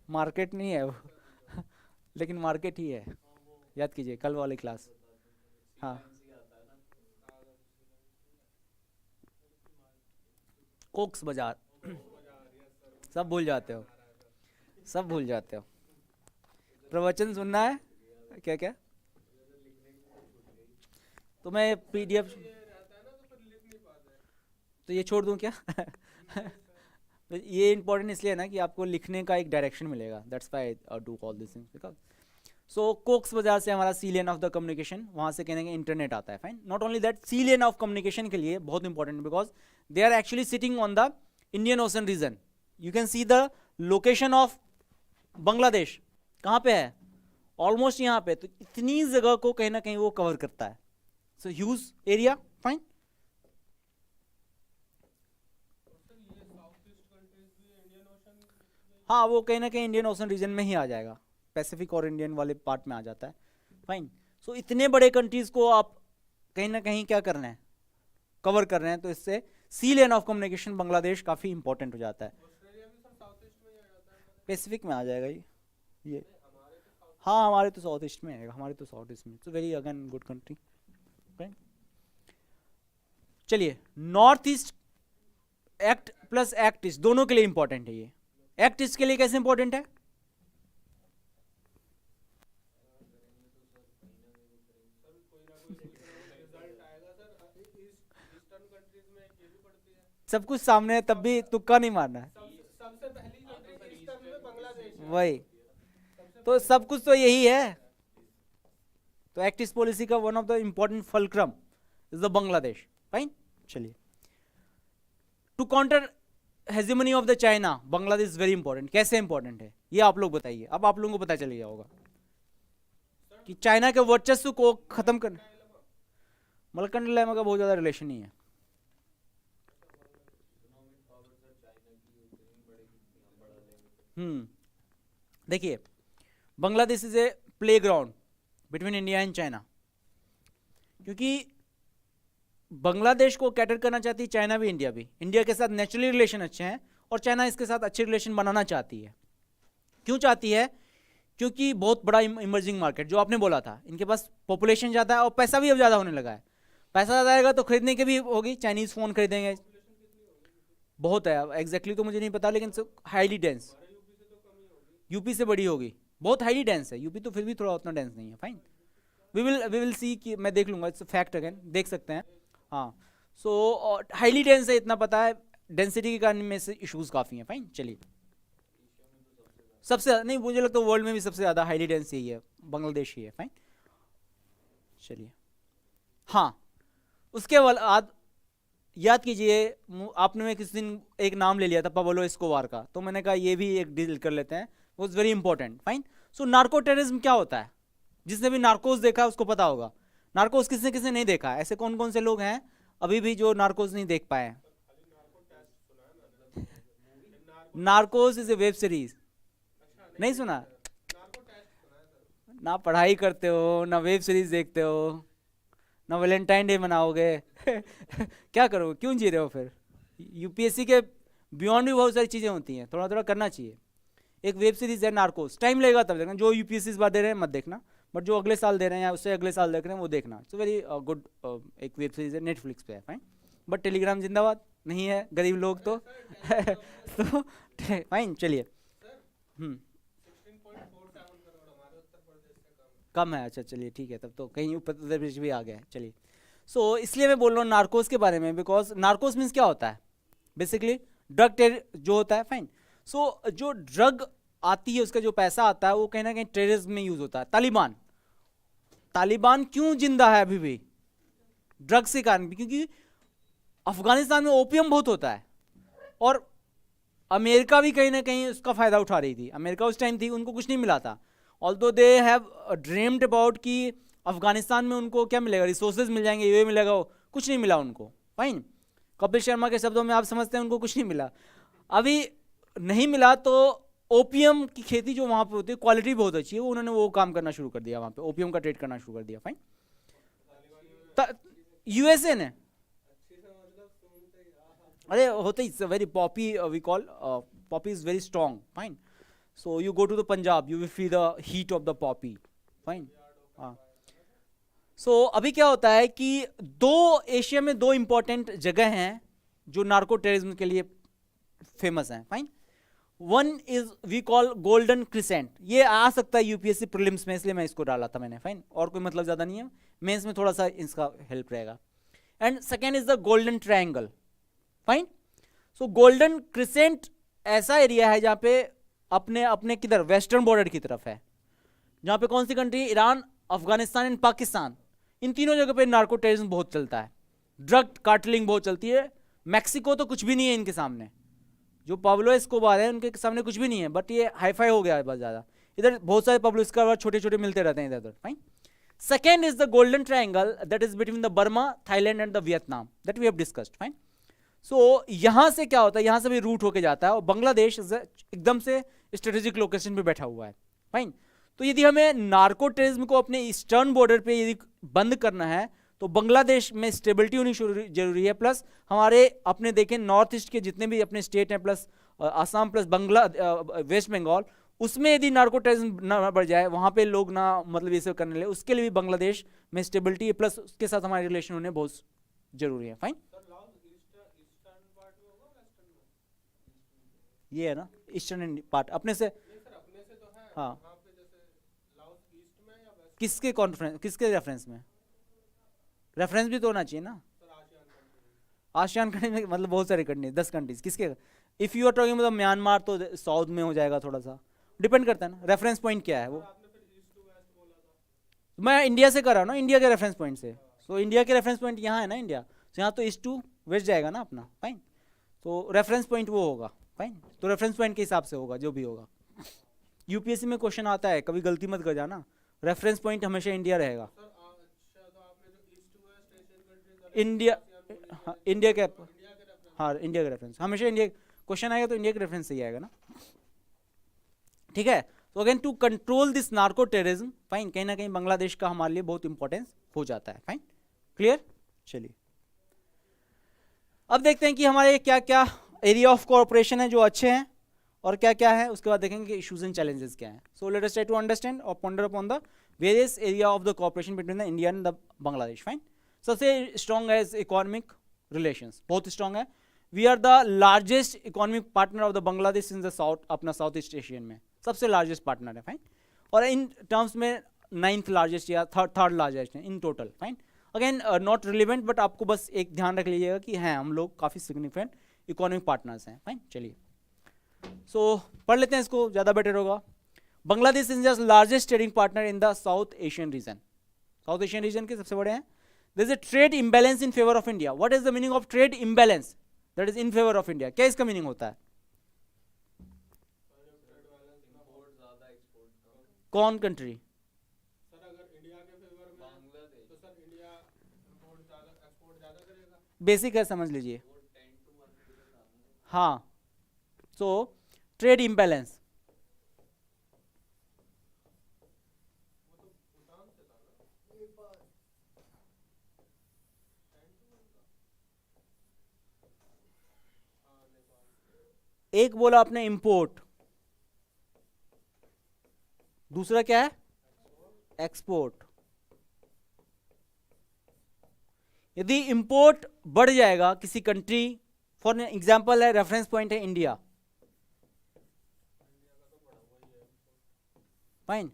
मार्केट नहीं है वो लेकिन मार्केट ही है. याद कीजिए कल वाली क्लास. हाँ, कोक्स बाजार. सब भूल जाते हो, सब भूल जाते हो. प्रवचन सुनना है क्या क्या? तो मैं PDF तो ये छोड़ दूं क्या? ये इंपॉर्टेंट इसलिए है ना कि आपको लिखने का एक डायरेक्शन मिलेगा. That's why I do all this things. Because so Cox's Bazar से हमारा sea lane of the communication, वहाँ से कहने के इंटरनेट आता है. Fine, not only that, sea lane of communication के लिए बहुत important, because they are actually sitting on the Indian Ocean region. You can see the location of Bangladesh कहाँ पे है? ऑलमोस्ट यहाँ पे. तो इतनी जगह को कहीं ना कहीं वो कवर करता है. So huge area. फाइन, हाँ, वो कहीं ना कहीं इंडियन ओशन रीजन में ही आ जाएगा. पैसिफिक और इंडियन वाले पार्ट में आ जाता है. फाइन, सो इतने बड़े कंट्रीज को आप कहीं ना कहीं क्या कर रहे हैं? कवर कर रहे हैं. तो इससे सी लेन ऑफ कम्युनिकेशन बांग्लादेश काफी इंपॉर्टेंट हो जाता है. पैसिफिक में आ जाएगा ये. हाँ, हमारे तो साउथ ईस्ट में आएगा. हमारे तो साउथ ईस्ट में. It's very again good country. चलिए, north east act plus act east दोनों के लिए इंपॉर्टेंट है. ये एक्ट ईस्ट के लिए कैसे इंपॉर्टेंट है? सब कुछ सामने है तब भी तुक्का नहीं मारना है. वही तो, सब कुछ तो यही है. तो एक्ट ईस्ट पॉलिसी का one of the important fulcrum is the Bangladesh. Fine, चलिए. To counter hegemony of the China, Bangladesh is very important. कैसे इंपॉर्टेंट है ये आप लोग बताइए. अब आप लोगों को पता चल गया होगा कि चाइना के वर्चस्व को खत्म करना. मलकंड लैमा का बहुत ज्यादा रिलेशन नहीं है. देखिए, Bangladesh is a play ground between India and China, क्योंकि बांग्लादेश को कैटर करना चाहती है चाइना भी, इंडिया भी. इंडिया के साथ नेचुरली रिलेशन अच्छे हैं और चाइना इसके साथ अच्छे रिलेशन बनाना चाहती है. क्यों चाहती है? क्योंकि बहुत बड़ा इमर्जिंग मार्केट, जो आपने बोला था, इनके पास पॉपुलेशन ज़्यादा है और पैसा भी अब ज़्यादा होने लगा है. पैसा ज़्यादा आएगा तो खरीदने की भी होगी. चाइनीज़ फ़ोन खरीदेंगे. बहुत है, एग्जैक्टली तो मुझे नहीं पता, लेकिन हाईली डेंस. यूपी से बड़ी होगी, बहुत हाईली डेंस है. यूपी तो फिर भी थोड़ा उतना डेंस नहीं है. फाइन, वी विल सी कि मैं देख लूँगा. इट्स फैक्ट अगेन, देख सकते हैं. हाँ, सो हाईली डेंस है, इतना पता है. डेंसिटी के कारण में से इश्यूज काफ़ी हैं. फाइन, चलिए. सबसे नहीं, मुझे लगता है वर्ल्ड में भी सबसे ज़्यादा हाईली डेंस यही है, बांग्लादेश ही है. फाइन, चलिए. हाँ, उसके बाद याद कीजिए, आपने किसी दिन एक नाम ले लिया था पाब्लो एस्कोबार का, तो मैंने कहा ये भी एक डील कर लेते हैं. वो is very important. Fine, so narco terrorism क्या होता है? जिसने भी नार्कोस देखा है उसको पता होगा. नार्कोस किसने किसने नहीं देखा? ऐसे कौन कौन से लोग हैं अभी भी जो नार्कोस नहीं देख पाए हैं? Narcos is a web series. नहीं सुना? ना पढ़ाई करते हो ना वेब सीरीज देखते हो. ना वैलेंटाइन डे मनाओगे क्या करोगे, क्यों जी रहे हो फिर? यूपीएससी के बियॉन्ड भी बहुत सारी चीज़ें होती हैं, थोड़ा थोड़ा करना चाहिए। एक वेब सीरीज है नार्कोस, टाइम लगेगा तब देखना, जो यूपीएससी इस बार दे रहे हैं मत देखना, बट जो अगले साल दे रहे हैं या उससे अगले साल देख रहे हैं वो देखना। इट्स वेरी गुड, एक वेब सीरीज है, नेटफ्लिक्स पे है, फाइन। बट टेलीग्राम जिंदाबाद नहीं है, गरीब लोग तो तो फाइन, चलिए। कम है, अच्छा चलिए ठीक है, तब तो कहीं उत्तर प्रदेश भी आ गया है, चलिए। सो इसलिए मैं बोल रहा हूँ नार्कोस के बारे में, बिकॉज नार्कोस मीन्स क्या होता है, बेसिकली ड्रग जो होता है, फाइन। सो जो ड्रग आती है उसका जो पैसा आता है वो कहीं ना कहीं टेररिज्म में यूज होता है। तालिबान, तालिबान क्यों जिंदा है अभी भी? ड्रग्स के कारण भी, क्योंकि अफगानिस्तान में ओपियम बहुत होता है, और अमेरिका भी कहीं ना कहीं उसका फायदा उठा रही थी। अमेरिका उस टाइम थी, उनको कुछ नहीं मिला था, although they have dreamed about कि अफगानिस्तान में उनको क्या मिलेगा, रिसोर्सेज मिल जाएंगे, ये मिलेगा, वो कुछ नहीं मिला उनको, फाइन। कपिल शर्मा के शब्दों में आप समझते हैं उनको कुछ नहीं मिला, अभी नहीं मिला। तो ओपियम की खेती जो वहाँ पे होती है, क्वालिटी बहुत अच्छी है, वो उन्होंने वो काम करना शुरू कर दिया, वहाँ पे ओपियम का ट्रेड करना शुरू कर दिया, फाइन। यूएसए ने, अरे होते ही very poppy, we call poppy is very strong, fine. So you go to the Punjab, you will feel the heat of the poppy, fine. हाँ, सो अभी क्या होता है कि एशिया में दो इंपॉर्टेंट जगह हैं जो नार्को टेररिज्म के लिए फेमस हैं, fine. One is we call Golden Crescent, ये आ सकता है यूपीएससी प्रीलिम्स में, इसलिए मैं इसको डाला था मैंने, फाइन, और कोई मतलब ज्यादा नहीं है, मेंस में थोड़ा सा इसका हेल्प रहेगा। And second is the golden triangle, fine. So golden crescent ऐसा एरिया है जहां पे अपने अपने किधर, वेस्टर्न बॉर्डर की तरफ है, जहां पे कौन सी country, Iran, Afghanistan and Pakistan, इन तीनों जगह पे नार्को टेररिज्म बहुत चलता है, ड्रग कार्टलिंग बहुत चलती है। मैक्सिको तो कुछ भी नहीं है इनके सामने, जो पाब्लो एस्कोबार है उनके सामने कुछ भी नहीं है, बट ये हाईफाई हो गया है बहुत ज्यादा, इधर बहुत सारे पाब्लो एस्कोबार छोटे छोटे मिलते रहते हैं इधर उधर, fine. Second is the golden triangle that is between the Burma, Thailand and the Vietnam, that we have discussed, fine. So यहां से क्या होता है, यहां से भी रूट होके जाता है, और बांग्लादेश एकदम से स्ट्रेटेजिक लोकेशन पे बैठा हुआ है, फाइन। तो यदि हमें नार्को टेररिज्म को अपने ईस्टर्न बॉर्डर पे यदि बंद करना है तो बांग्लादेश में स्टेबिलिटी होनी जरूरी है, प्लस हमारे अपने देखें नॉर्थ ईस्ट के जितने भी अपने स्टेट हैं, plus Assam, plus West Bengal, उसमें यदि नार्को टेररिज्म ना बढ़ जाए, वहां पे लोग ना मतलब ये सब करने लगे, उसके लिए भी बांग्लादेश में स्टेबिलिटी प्लस उसके साथ हमारे रिलेशन होने बहुत जरूरी है, फाइन। ये है ना ईस्टर्न पार्ट अपने से, हाँ, किसके कॉन्फ्रेंस, किसके रेफरेंस में? रेफरेंस भी तो होना चाहिए ना, आसियान कंट्री में मतलब बहुत सारी कंट्री, 10 कंट्रीज, किसके? इफ यू आर टॉकिंग मतलब म्यांमार तो साउथ में हो जाएगा, थोड़ा सा डिपेंड करता है ना रेफरेंस पॉइंट क्या है वो। मैं इंडिया से कर रहा हूँ ना, इंडिया के रेफरेंस पॉइंट से, तो इंडिया के रेफरेंस पॉइंट यहाँ है ना इंडिया, तो यहाँ तो ईस्ट टू वेस्ट जाएगा ना अपना, फाइन। तो रेफरेंस पॉइंट वो होगा, फाइन, तो रेफरेंस पॉइंट के हिसाब से होगा जो भी होगा। यूपीएससी में क्वेश्चन आता है, कभी गलती मत कर जाना, रेफरेंस पॉइंट हमेशा इंडिया रहेगा। इंडिया, हाँ, इंडिया के, हाँ इंडिया के रेफरेंस हमेशा, इंडिया क्वेश्चन आएगा तो इंडिया के रेफरेंस से ही आएगा ना, ठीक है। तो again to control this narco terrorism, fine, कहीं ना कहीं बांग्लादेश का हमारे लिए बहुत इंपॉर्टेंस हो जाता है, फाइन, क्लियर। चलिए अब देखते हैं कि हमारे क्या क्या एरिया ऑफ कोऑपरेशन है जो अच्छे हैं और क्या क्या है, उसके बाद देखेंगे कि इश्यूज एंड चैलेंजेस क्या हैं। So let us try to understand और ponder upon the various area of the cooperation between the India and the Bangladesh, fine. सबसे स्ट्रॉन्ग है इकोनॉमिक रिलेशंस, बहुत स्ट्रॉन्ग है। We are the largest economic partner of the Bangladesh in the south, अपना south east Asian में सबसे largest partner है, fine. और in terms में 9th लार्जेस्ट या थर्ड लार्जेस्ट है in total, fine. Again not relevant, but आपको बस एक ध्यान रख लीजिएगा कि हैं हम लोग काफ़ी सिग्निफिकेंट इकोनॉमिक पार्टनर्स हैं, फाइन। चलिए सो पढ़ लेते हैं इसको, ज़्यादा बेटर होगा। Bangladesh is the largest trading partner in the South Asian region, South Asian region के सबसे बड़े हैं। There is a trade imbalance in favour of India. What is the meaning of trade imbalance? That is in favour of India. क्या इसका meaning होता है? कौन country? Basic है, समझ लीजिए, हाँ। सो ट्रेड इम्बैलेंस, एक बोला आपने इंपोर्ट, दूसरा क्या है एक्सपोर्ट। यदि इंपोर्ट बढ़ जाएगा किसी कंट्री, फॉर एग्जांपल है, रेफरेंस पॉइंट है इंडिया, फाइन,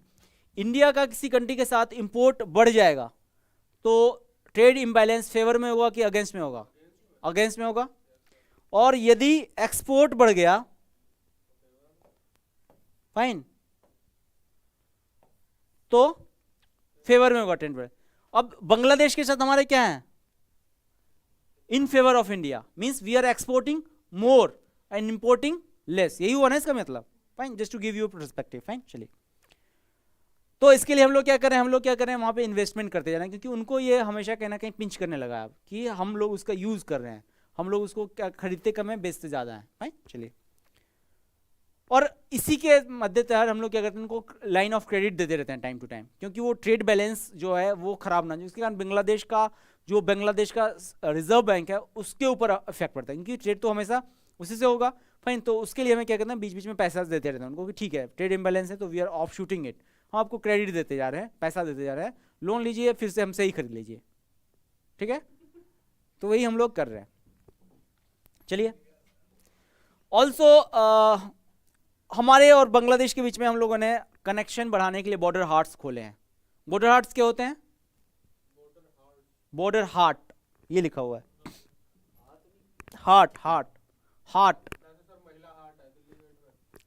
इंडिया का किसी कंट्री के साथ इंपोर्ट बढ़ जाएगा तो ट्रेड इम्बैलेंस फेवर में होगा कि अगेंस्ट में होगा? अगेंस्ट में होगा। और यदि एक्सपोर्ट बढ़ गया, फाइन, तो फेवर में होगा ट्रेड पर। अब बांग्लादेश के साथ हमारे क्या है? In favour of India, means we are exporting more and importing less, यही हुआ ना इसका मतलब, fine, just to give you perspective, fine. चलिए, तो इसके लिए हम लोग क्या करें, हम लोग क्या करें, वहां पे इन्वेस्टमेंट करते जा रहे हैं, क्योंकि उनको ये हमेशा कहीं ना कहीं पिंच करने लगा है अब कि हम लोग उसका यूज कर रहे हैं, हम लोग उसको क्या खरीदते कम है बेचते ज्यादा है, फाइन। चलिए, और इसी के मध्य तहत हम लोग क्या करते हैं, उनको लाइन ऑफ क्रेडिट देते रहते हैं टाइम टू टाइम, क्योंकि वो ट्रेड बैलेंस जो है वो खराब ना हो, जिसके कारण बांग्लादेश का रिजर्व बैंक है उसके ऊपर इफेक्ट पड़ता है, क्योंकि ट्रेड तो हमेशा उसी से होगा, फाइन। तो उसके लिए हमें क्या करते हैं, बीच बीच में पैसा देते रहते हैं उनको कि ठीक है ट्रेड इम्बैलेंस है तो we are of shooting it, हम आपको क्रेडिट देते जा रहे हैं, पैसा देते जा रहे हैं, लोन लीजिए फिर से हमसे ही खरीद लीजिए, ठीक है। तो वही हम लोग कर रहे हैं। चलिए, ऑल्सो हमारे और बांग्लादेश के बीच में हम लोगों ने कनेक्शन बढ़ाने के लिए बॉर्डर हार्ट्स खोले हैं। बॉर्डर हार्ट्स क्या होते हैं? बॉर्डर हार्ट, ये लिखा हुआ है, हार्ट हार्ट हार्ट,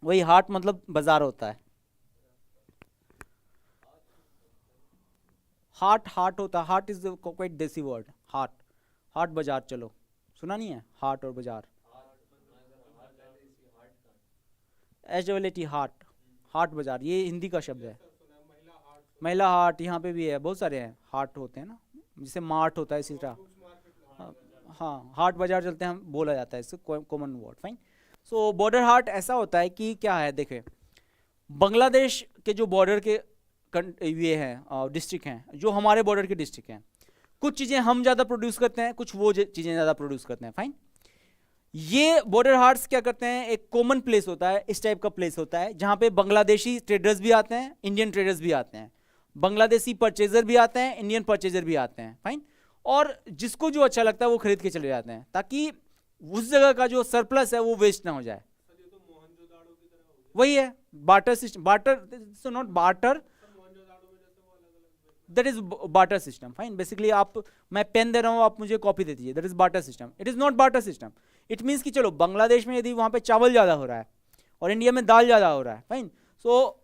वही हार्ट मतलब बाजार होता है, हार्ट हार्ट होता है, हार्ट इज क्वाइट देसी वर्ड, हार्ट, हार्ट बाजार, चलो सुना नहीं है हार्ट और बाजार, HART, हार्ट, हार्ट बाजार, ये हिंदी का शब्द है। महिला हार्ट यहाँ पे भी है, बहुत सारे हैं हार्ट होते हैं ना, जैसे मार्ट होता है इसी तरह, हाँ हार्ट बाजार चलते हैं, हम बोला जाता है इससे कॉमन वर्ड, फाइन। सो बॉर्डर हार्ट ऐसा होता है कि क्या है, देखे बांग्लादेश के जो बॉर्डर के ये हैं डिस्ट्रिक्ट हैं, जो हमारे बॉर्डर के डिस्ट्रिक्ट हैं, कुछ चीज़ें हम ज़्यादा प्रोड्यूस करते हैं, कुछ वो चीज़ें ज़्यादा प्रोड्यूस करते हैं, फाइन। ये बॉर्डर हार्ट्स क्या करते हैं, एक कॉमन प्लेस होता है, इस टाइप का प्लेस होता है जहाँ पे बांग्लादेशी ट्रेडर्स भी आते हैं, इंडियन ट्रेडर्स भी आते हैं, बांग्लादेशी परचेजर भी आते हैं, इंडियन परचेजर भी आते हैं, फाइन। और जिसको जो अच्छा लगता है वो खरीद के चले जाते हैं, ताकि उस जगह का जो सरप्लस है वो वेस्ट ना हो जाए। वही है barter system, barter not barter, that is barter system, fine. Basically आप, मैं पेन दे रहा हूँ, आप मुझे कॉपी दे दीजिए, that is barter system. It is not barter system, it means कि चलो बांग्लादेश में यदि वहाँ पे चावल ज़्यादा हो रहा है और इंडिया में दाल ज़्यादा हो रहा है, फाइन, सो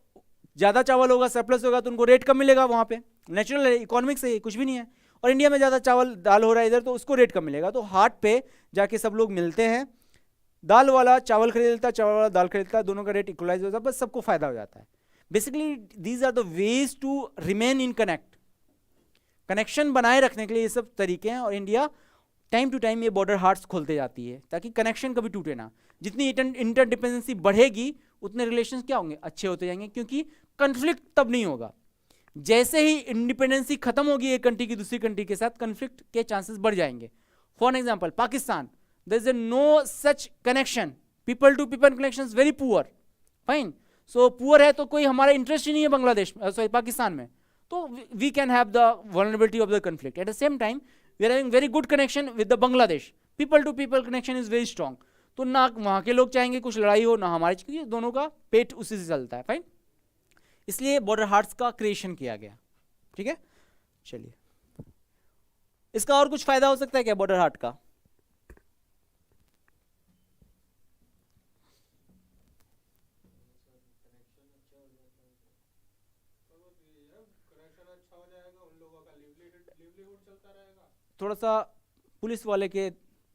ज़्यादा चावल होगा, सरप्लस होगा, तो उनको रेट कम मिलेगा वहाँ पे, नेचुरल है, इकोनॉमिक्स है, कुछ भी नहीं है। और इंडिया में ज़्यादा चावल दाल हो रहा है इधर, तो उसको रेट कम मिलेगा। तो हाट पे जाके सब लोग मिलते हैं, दाल वाला चावल खरीद लेता है, चावल वाला दाल खरीदता है, दोनों का रेट इक्वलाइज हो जाता है, बस सबको फायदा हो जाता है। Basically these are the ways to remain in connect, connection बनाए रखने के लिए ये सब तरीके हैं। और इंडिया टाइम टू टाइम ये बॉर्डर हार्ट्स खोलते जाती है ताकि कनेक्शन कभी टूटे ना। जितनी इंटरडिपेंडेंसी बढ़ेगी उतने रिलेशंस क्या होंगे, अच्छे होते जाएंगे, क्योंकि कन्फ्लिक्ट तब नहीं होगा। जैसे ही इंडिपेंडेंसी खत्म होगी एक कंट्री की दूसरी कंट्री के साथ, कन्फ्लिक्ट के चांसेस बढ़ जाएंगे। For example Pakistan, there is no such connection, people to people connection very poor, fine. So poor है तो कोई हमारा इंटरेस्ट ही नहीं है बांग्लादेश, सॉरी पाकिस्तान में, तो we can have the vulnerability of the conflict. At the same time we are having very good connection with the Bangladesh, people to people connection is very strong. तो ना वहाँ के लोग चाहेंगे कुछ लड़ाई हो, ना हमारे, क्योंकि दोनों का पेट उसी से चलता है, फाइन। इसलिए बॉर्डर हार्ट्स का क्रिएशन किया गया, ठीक है। चलिए, इसका और कुछ फायदा हो सकता है क्या बॉर्डर हार्ट का? थोड़ा सा पुलिस वाले के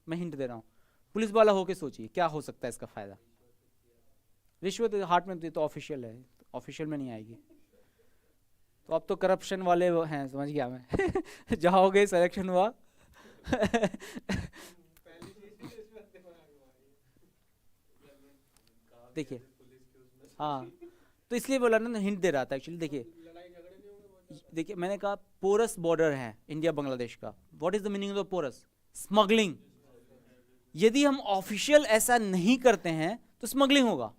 मैं हिंट दे रहा हूँ, पुलिस वाला होके सोचिए क्या हो सकता है इसका फायदा। रिश्वत हार्ट में तो ऑफिशियल है, ऑफिशियल में नहीं आएगी। तो अब तो करप्शन वाले वो हैं, समझ गया मैं जाओगे सिलेक्शन हुआ देखिए, हाँ तो इसलिए बोला ना, हिंट दे रहा था एक्चुअली। देखिए मैंने कहा पोरस बॉर्डर है इंडिया बांग्लादेश का। What is the meaning of porous? Smuggling. यदि हम ऑफिशियल ऐसा नहीं करते हैं तो स्मगलिंग होगा।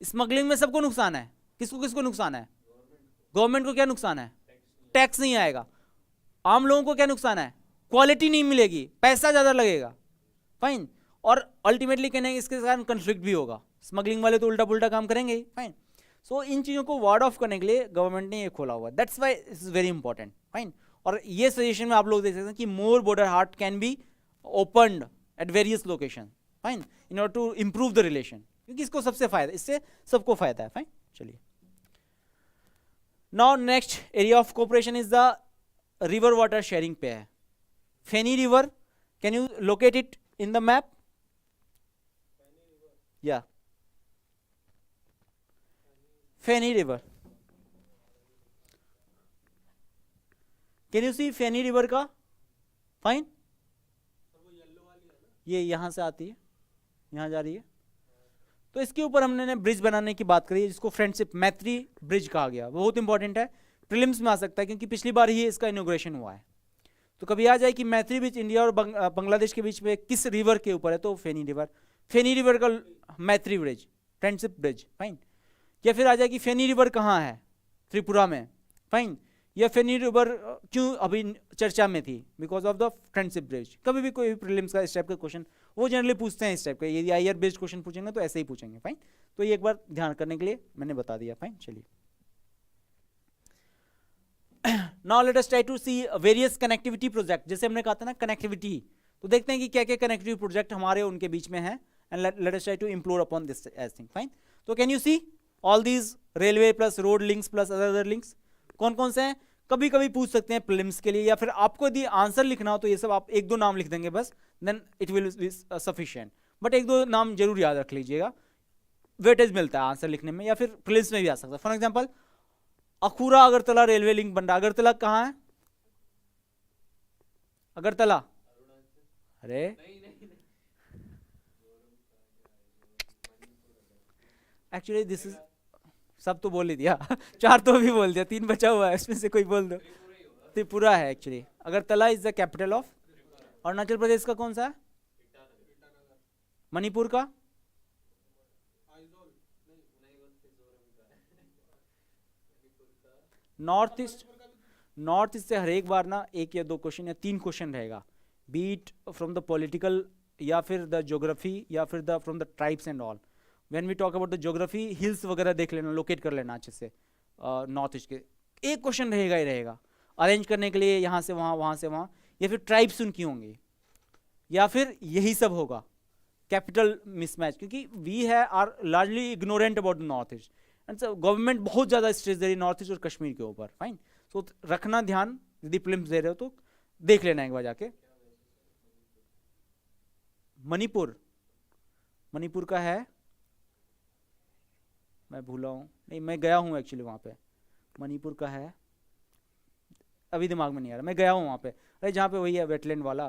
स्मगलिंग में सबको नुकसान है, किसको किसको नुकसान है? गवर्नमेंट को क्या नुकसान है? टैक्स नहीं आएगा। आम लोगों को क्या नुकसान है? क्वालिटी नहीं मिलेगी, पैसा ज्यादा लगेगा, फाइन। और अल्टीमेटली कहने इसके कारण कंफ्लिक्ट भी होगा, स्मगलिंग वाले तो उल्टा पुल्टा काम करेंगे, फाइन। सो इन चीजों को वार्ड ऑफ करने के लिए गवर्नमेंट ने ये खोला हुआ, that's why it's very important, fine. और ये सजेशन में आप लोग देख सकते हैं कि more border haat can be opened at various location, fine, in order to improve the relation, क्योंकि इसको सबसे फायदा, इससे सबको फायदा है, फाइन। चलिए, now next area of cooperation is the river water sharing पे है। Feni river, can you locate it in the map? या Feni river, can you see Feni river का? फाइन, ये यहां से आती है, यहां जा रही है। तो इसके ऊपर हमने ब्रिज बनाने की बात करी है, जिसको फ्रेंडशिप मैत्री ब्रिज कहा गया, वो बहुत इंपॉर्टेंट है, प्रीलिम्स में आ सकता है, क्योंकि पिछली बार ही इसका इनॉग्रेशन हुआ है। तो कभी आ जाए कि मैत्री ब्रिज इंडिया और बांग्लादेश के बीच में किस रिवर के ऊपर है, तो फेनी रिवर, फेनी रिवर का मैत्री ब्रिज, फ्रेंडशिप ब्रिज, फाइन। या फिर आ जाए कि फेनी रिवर कहाँ है? त्रिपुरा में, फाइन। या फेनी रिवर क्यों अभी चर्चा में थी? Because of the friendship bridge. कभी भी कोई प्रीलिम्स का इस टाइप का क्वेश्चन वो जनरली पूछते हैं इस टाइप का, यदि आईआर बेस्ड क्वेश्चन पूछेंगे तो ऐसे ही पूछेंगे, फाइन। तो ये एक बार ध्यान करने के लिए मैंने बता दिया, फाइन। चलिए, now let us try to see various connectivity project. जैसे हमने कहा था ना कनेक्टिविटी, तो देखते हैं कि क्या क्या कनेक्टिविटी प्रोजेक्ट हमारे उनके बीच में है, and let us try to implore upon this edge thing, fine. तो can you see all these railway plus road links plus other links, कौन कौन से हैं? कभी कभी पूछ सकते हैं प्रीलिम्स के लिए, या फिर आपको यदि आंसर लिखना हो तो ये सब आप एक दो नाम लिख देंगे बस, then it will be sufficient. But एक दो नाम जरूर याद रख लीजिएगा, वेटेज मिलता है आंसर लिखने में, या फिर प्रीलिम्स में भी आ सकता है। For example, Akhaura Agartala railway link बन रहा है। अगरतला कहाँ है? अगरतला, अरे एक्चुअली दिस इज, सब तो बोल ही दिया चार तो भी बोल दिया, तीन बचा हुआ है, इसमें से कोई बोल दो। त्रिपुरा है actually. Agartala is the capital of. Arunachal Pradesh का कौन सा है? मणिपुर का? नॉर्थ ईस्ट, नॉर्थ ईस्ट से हर एक बार ना एक या दो क्वेश्चन या तीन क्वेश्चन रहेगा, बीट फ्रॉम द पॉलिटिकल या फिर द ज्योग्राफी या फिर the from the tribes and all. When we talk about the geography, hills वगैरह देख लेना, लोकेट कर लेना अच्छे से। नॉर्थ ईस्ट के एक क्वेश्चन रहेगा ही रहेगा, अरेंज करने के लिए यहाँ से वहाँ, वहाँ से वहाँ, या फिर ट्राइब्स उनकी होंगी, या फिर यही सब होगा, कैपिटल मिसमैच, क्योंकि वी है are largely ignorant about the north east, and government बहुत ज़्यादा स्ट्रेस दे रही है नॉर्थ ईस्ट और कश्मीर के ऊपर, फाइन। सो रखना ध्यान, यदि प्रीलिम्स दे रहे हो तो देख लेना एक बार जाके। मणिपुर, मणिपुर का है, मैं भूला हूँ, नहीं मैं गया हूँ एक्चुअली वहाँ पे। मणिपुर का है, अभी दिमाग में नहीं आ रहा, मैं गया हूँ वहाँ पे, अरे जहाँ पे वही है वेटलैंड वाला,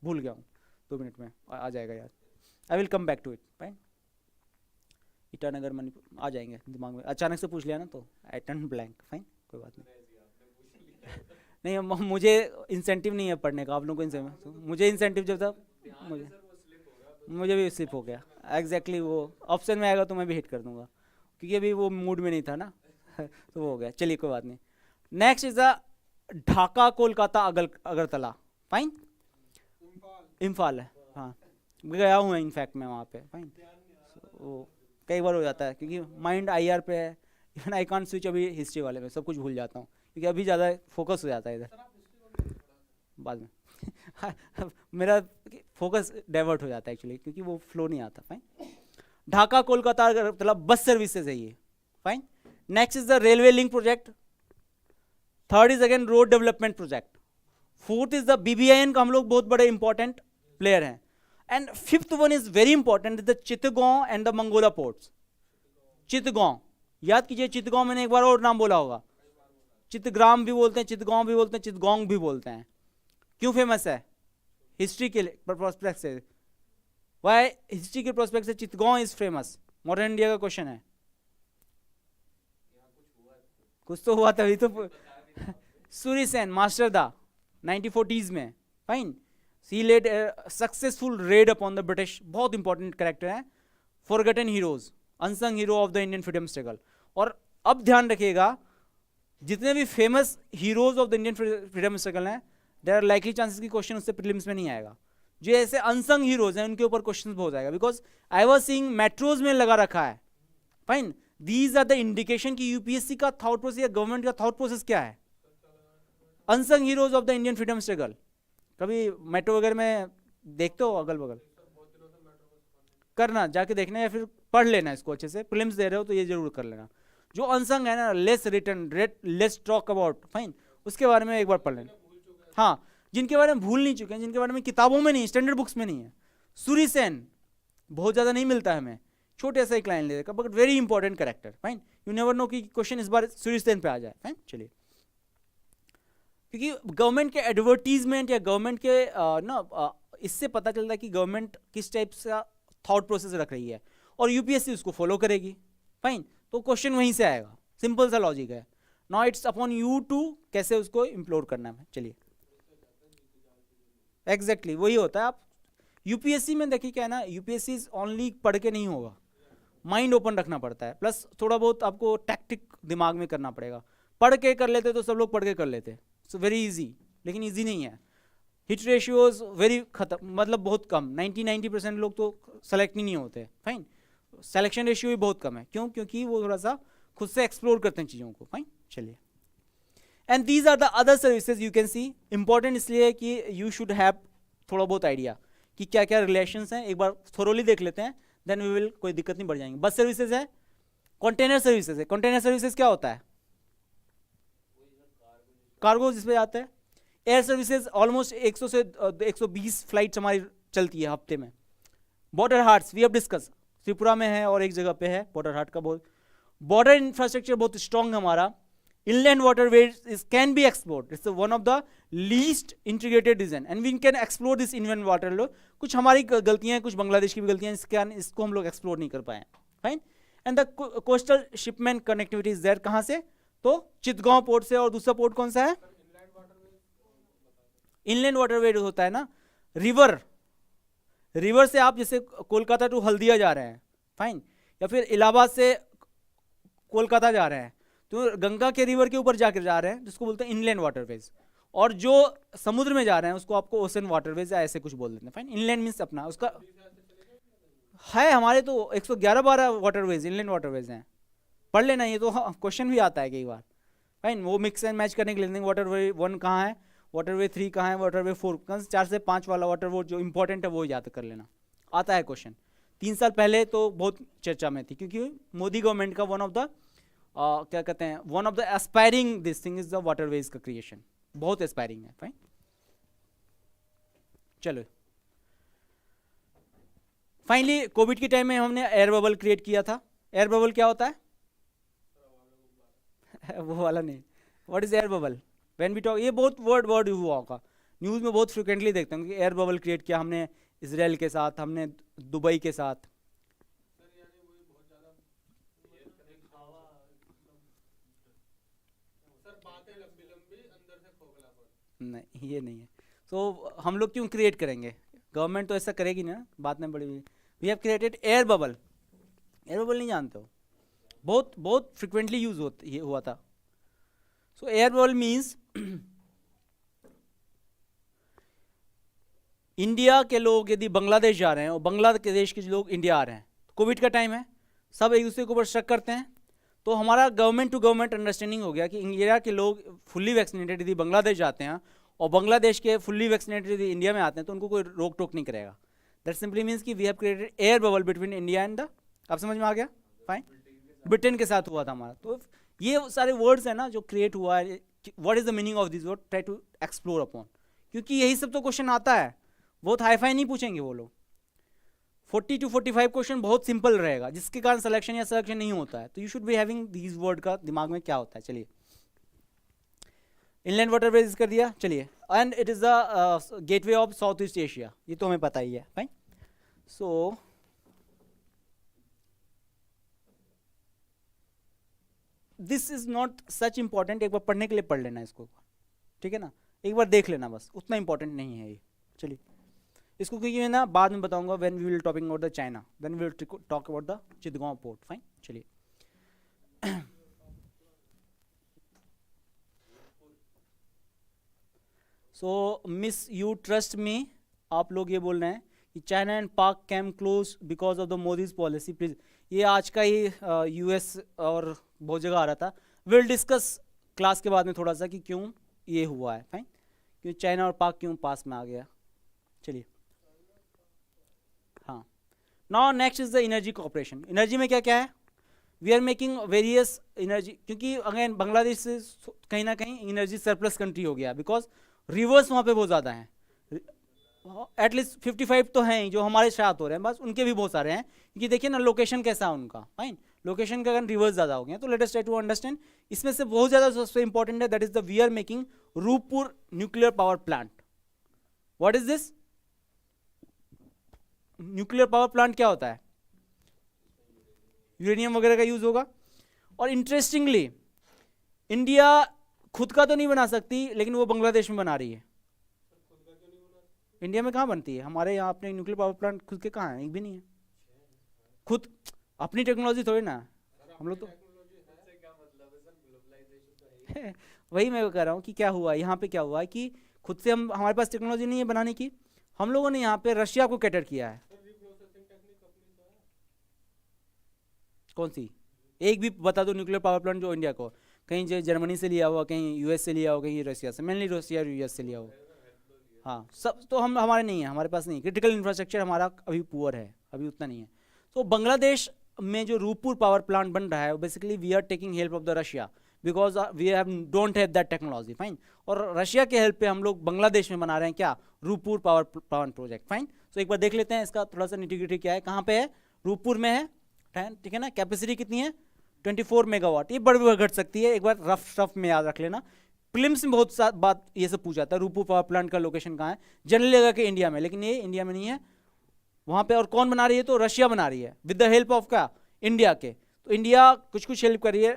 भूल गया हूँ, 2 मिनट में आ जाएगा यार, I will come back to it, fine. Itanagar Manipur आ जाएंगे दिमाग में, अचानक से पूछ लिया ना तो आई टर्न ब्लैंक, फाइन, कोई बात नहीं। नहीं मुझे इंसेंटिव नहीं है पढ़ने का, आप लोगों को इंसेंटिव, मुझे इंसेंटिव जब था मुझे भी स्लिप हो गया एग्जैक्टली, वो ऑप्शन में आएगा तो मैं भी हिट कर दूंगा, क्योंकि अभी वो मूड में नहीं था ना तो वो हो गया, चलिए कोई बात नहीं। Next is the Dhaka Kolkata Agartala, fine. Imphal है, हाँ गया हूँ इनफैक्ट मैं वहाँ पे, फाइन। वो कई बार हो जाता है क्योंकि माइंड आईआर पे है, इवन आई कांट स्विच अभी हिस्ट्री वाले में, सब कुछ भूल जाता हूँ क्योंकि अभी ज़्यादा फोकस हो जाता है इधर बाद में मेरा फोकस डाइवर्ट हो जाता है एक्चुअली, क्योंकि वो फ्लो नहीं आता, फाइन। ढाका कोलकाता मतलब बस सर्विसेज है ये, fine. Next is the railway link project, third is again road development project, fourth is the BBIN का हम लोग बहुत बड़े इंपॉर्टेंट प्लेयर हैं, and fifth one is very important, the Chittagong and the Mongla ports. Chittagong याद कीजिए, चित्तगांव मैंने एक बार और नाम बोला होगा, चित्तग्राम भी बोलते हैं, चित्तगांव भी बोलते हैं, चित्तगांव भी बोलते हैं। क्यों फेमस है? हिस्ट्री के प्रोस्पेक्ट से, वाई हिस्ट्री के प्रोस्पेक्ट से चित्तगांव इज फेमस? मॉडर्न इंडिया का क्वेश्चन है, कुछ तो हुआ तभी तो सूरी सेन मास्टर दा 1940s में, fine. He led successful raid upon the British, बहुत इंपॉर्टेंट कैरेक्टर है, forgotten heroes, unsung hero of the Indian freedom struggle. और अब ध्यान रखिएगा, जितने भी famous heroes of the Indian freedom struggle हैं, देयर आर लाइकली चांसेस कि क्वेश्चन उससे प्रीलिम्स में नहीं आएगा। जो ऐसे अनसंग हीरोज हैं उनके ऊपर क्वेश्चन बहुत आएगा, because I was seeing metros में लगा रखा है। Fine, these are the indication कि यूपीएससी का थॉट प्रोसेस या गवर्नमेंट का थॉट प्रोसेस क्या है। Unsung heroes of the Indian freedom struggle, कभी मेट्रो वगैरह में देखते हो अगल बगल, करना जाके देखना या फिर पढ़ लेना इसको अच्छे से, प्रीलिम्स दे रहे हो तो ये जरूर कर लेना। जो अनसंग है ना, less written, less talk about, fine, उसके बारे में एक बार पढ़ लेना। हाँ, जिनके बारे में भूल नहीं चुके हैं, जिनके बारे में किताबों में नहीं, स्टैंडर्ड बुक्स में नहीं है। सूरी सेन बहुत ज़्यादा नहीं मिलता है हमें, छोटे सा एक लाइन ले देगा, but very important character. Fine, you never know कि क्वेश्चन इस बार सूरी सेन पे आ जाए। फाइन, चलिए, क्योंकि गवर्नमेंट के एडवर्टीजमेंट या गवर्नमेंट के इससे पता चलता है कि गवर्नमेंट किस टाइप का थॉट प्रोसेस रख रही है और यूपीएससी उसको फॉलो करेगी। फाइन, तो क्वेश्चन वहीं से आएगा, सिंपल सा लॉजिक है। Now it's upon you to कैसे उसको इम्प्लोर करना है। चलिए, एग्जैक्टली वही होता है। आप यूपीएससी में देखिए क्या है ना, यूपीएससी ओनली पढ़ के नहीं होगा, माइंड ओपन रखना पड़ता है, प्लस थोड़ा बहुत आपको टैक्टिक दिमाग में करना पड़ेगा। पढ़ के कर लेते तो सब लोग पढ़ के कर लेते, सो वेरी इजी, लेकिन इजी नहीं है। हिट रेशियोज वेरी खत्म, मतलब बहुत कम, 90% लोग तो सेलेक्ट ही नहीं होते। फाइन, सिलेक्शन रेशियो भी बहुत कम है। क्यों? क्योंकि वो थोड़ा सा खुद से एक्सप्लोर करते हैं चीज़ों को। फाइन, चलिए, and these are the other services you can see. Important इसलिए कि यू शुड हैव थोड़ा बहुत आइडिया कि क्या क्या रिलेशंस हैं, एक बार थोरोली देख लेते हैं, देन वी विल, कोई दिक्कत नहीं, बढ़ जाएंगे। बस सर्विसेज है, कंटेनर सर्विसेज है। कंटेनर सर्विसेज क्या होता है? कार्गो जिस पे जाते हैं। एयर सर्विसेज ऑलमोस्ट 100 से 120 फ्लाइट्स हमारी चलती है हफ्ते में। Border haats we have discuss, Tripura में है और एक जगह पे है बॉर्डर हार्ट का। बहुत बॉर्डर इंफ्रास्ट्रक्चर बहुत स्ट्रॉन्ग हमारा। Inland waterways is can be explored, it's one of the least integrated region and we can explore this inland water. कुछ हमारी गलतियां हैं, कुछ बांग्लादेश की भी गलतियां हैं, इसको हम लोग एक्सप्लोर नहीं कर पाए। Fine, and the coastal shipment connectivity is there. कहाँ से? तो चितगांव पोर्ट से। और दूसरा पोर्ट कौन सा है? इनलैंड वाटरवेज होता है ना, रिवर से आप जैसे कोलकाता टू हल्दिया जा रहे हैं, फाइन, या फिर इलाहाबाद से कोलकाता जा रहे हैं, तो गंगा के रिवर के ऊपर जाकर जा रहे हैं, जिसको बोलते हैं इनलैंड वाटरवेज। और जो समुद्र में जा रहे हैं उसको आपको ओशन वाटरवेज या ऐसे कुछ बोल देते हैं। फाइन, इनलैंड मीन्स अपना उसका है, हमारे तो 111-12 वाटरवेज इनलैंड वाटरवेज हैं। पढ़ लेना, ये तो क्वेश्चन भी आता है कई बार। फाइन, वो मिक्स एंड मैच करने के लिए वाटरवे 1 कहाँ है, वाटरवे 3 कहाँ है, वाटरवे 4, 4 से 5 वाला वाटरवे जो इंपॉर्टेंट है वो याद कर लेना, आता है क्वेश्चन। 3 साल पहले तो बहुत चर्चा में थी, क्योंकि मोदी गवर्नमेंट का वन ऑफ द क्या कहते हैं, one of the aspiring this thing is the waterways का क्रिएशन, बहुत एस्पायरिंग है। फाइन, चलो, फाइनली कोविड के टाइम में हमने एयर बबल क्रिएट किया था। एयर बबल क्या होता है? वो वाला नहीं, what is air bubble? When we talk, ये बहुत वर्ड हुआ होगा, न्यूज़ में बहुत फ्रिक्वेंटली देखते हैं कि एयर बबल क्रिएट किया हमने इसराइल के साथ, हमने दुबई के साथ। नहीं, ये नहीं है। सो हम लोग क्यों क्रिएट करेंगे? गवर्नमेंट तो ऐसा करेगी ना, बात में बड़ी हुई। We have created air bubble. Air bubble नहीं जानते हो? बहुत फ्रिक्वेंटली यूज हुआ था। So air bubble means India के लोग यदि बांग्लादेश जा रहे हैं और बांग्लादेश के लोग इंडिया आ रहे हैं, कोविड का टाइम है, सब एक दूसरे के ऊपर शक करते हैं, तो हमारा गवर्नमेंट टू गवर्नमेंट अंडरस्टैंडिंग हो गया कि इंडिया के लोग फुल्ली वैक्सीनेटेड यदि बांग्लादेश जाते हैं और बांग्लादेश के फुल्ली वैक्सीनेटेड यदि इंडिया में आते हैं तो उनको कोई रोक टोक नहीं करेगा। दैट सिंपली मीन्स कि we have created air bubble between India and the, आप समझ में आ गया? फाइन, ब्रिटेन के साथ हुआ था हमारा। तो ये सारे वर्ड्स हैं ना जो क्रिएट हुआ है, what is the meaning of this word, try to explore upon, क्योंकि यही सब तो क्वेश्चन आता है, बहुत हाईफाई नहीं पूछेंगे वो लोग। 40 to 45 क्वेश्चन बहुत सिंपल रहेगा, जिसके कारण सिलेक्शन या सिलेक्शन नहीं होता है। तो you should be having these word का दिमाग में क्या होता है। चलिए, इनलैंड वाटरवेज कर दिया। चलिए, and it is the gateway of south east Asia, ये तो हमें पता ही है। Fine, so this is not such important, एक बार पढ़ने के लिए पढ़ लेना इसको, ठीक है ना, एक बार देख लेना बस, उतना इंपॉर्टेंट नहीं है ये। चलिए, इसको क्योंकि मैं ना बाद में बताऊंगा when we will talking about the China, then we will talk about the Chittagong port. Fine, चलिए। So miss you trust me, आप लोग ये बोल रहे हैं कि China and Pak came close because of the Modi's policy. Please, ये आज का ही यूएस और बहुत जगह आ रहा था। विल डिस्कस क्लास के बाद में थोड़ा सा कि क्यों ये हुआ है। फाइन, क्यों चाइना और पाक क्यों पास में आ गया। चलिए, हाँ। Now next is the energy cooperation. Energy में क्या क्या है, we are making various energy, क्योंकि अगेन बांग्लादेश से कहीं ना कहीं एनर्जी सरप्लस कंट्री हो गया, बिकॉज रिवर्स वहाँ पे बहुत ज़्यादा हैं। एटलीस्ट 55 तो हैं जो हमारे साथ हो रहे हैं, बस उनके भी बहुत सारे हैं, क्योंकि देखिए ना लोकेशन कैसा है उनका। फाइन, लोकेशन का अगर रिवर्स ज़्यादा हो गया, तो let us try to understand. इसमें से बहुत ज़्यादा सबसे इंपॉर्टेंट है, that is the we are making Rooppur nuclear power plant. What is this nuclear power plant? क्या होता है, यूरेनियम वगैरह का यूज होगा। और इंटरेस्टिंगली इंडिया खुद का तो नहीं बना सकती, लेकिन वो बांग्लादेश में बना रही है। इंडिया में कहाँ बनती है? हमारे यहाँ अपने न्यूक्लियर पावर प्लांट खुद के कहाँ है? एक भी नहीं है। खुद अपनी टेक्नोलॉजी थोड़ी ना हम लोग तो वही मैं कह रहा हूँ कि क्या हुआ यहाँ पे, क्या हुआ है कि खुद से हम, हमारे पास टेक्नोलॉजी नहीं है बनाने की, हम लोगों ने यहाँ पे रशिया को कैटर किया है। कौन सी? एक भी बता दो न्यूक्लियर पावर प्लांट जो इंडिया को, कहीं जो जर्मनी से लिया हुआ, कहीं यूएस से लिया हुआ, कहीं रशिया से, मेनली रशिया और यूएस से लिया हुआ। हाँ, सब तो हम हमारे नहीं है, हमारे पास नहीं। क्रिटिकल इंफ्रास्ट्रक्चर हमारा अभी पुअर है, अभी उतना नहीं है। तो बांग्लादेश में जो रूपपुर पावर प्लांट बन रहा है, basically we are taking help of the Russia, because we have don't have that technology. Fine, और रशिया के हेल्प पे हम लोग बांग्लादेश में बना रहे हैं क्या, Rooppur power plant project. Fine, तो एक बार देख लेते हैं इसका थोड़ा सा निटी-ग्रिटी क्या है, कहाँ पे है, रूपपुर में है। ठीक है ना, कैपेसिटी कितनी है, 24 मेगावाट। ये बढ़ घट सकती है, एक बार रफ में याद रख लेना। प्रीलिम्स में बहुत सा बात ये सब पूछा था, रूपपुर पावर प्लांट का लोकेशन कहाँ है, जनरली लगा कि इंडिया में, लेकिन ये इंडिया में नहीं है वहाँ पे। और कौन बना रही है, तो रशिया बना रही है विद द हेल्प ऑफ क्या, इंडिया के। तो इंडिया कुछ हेल्प कर रही है,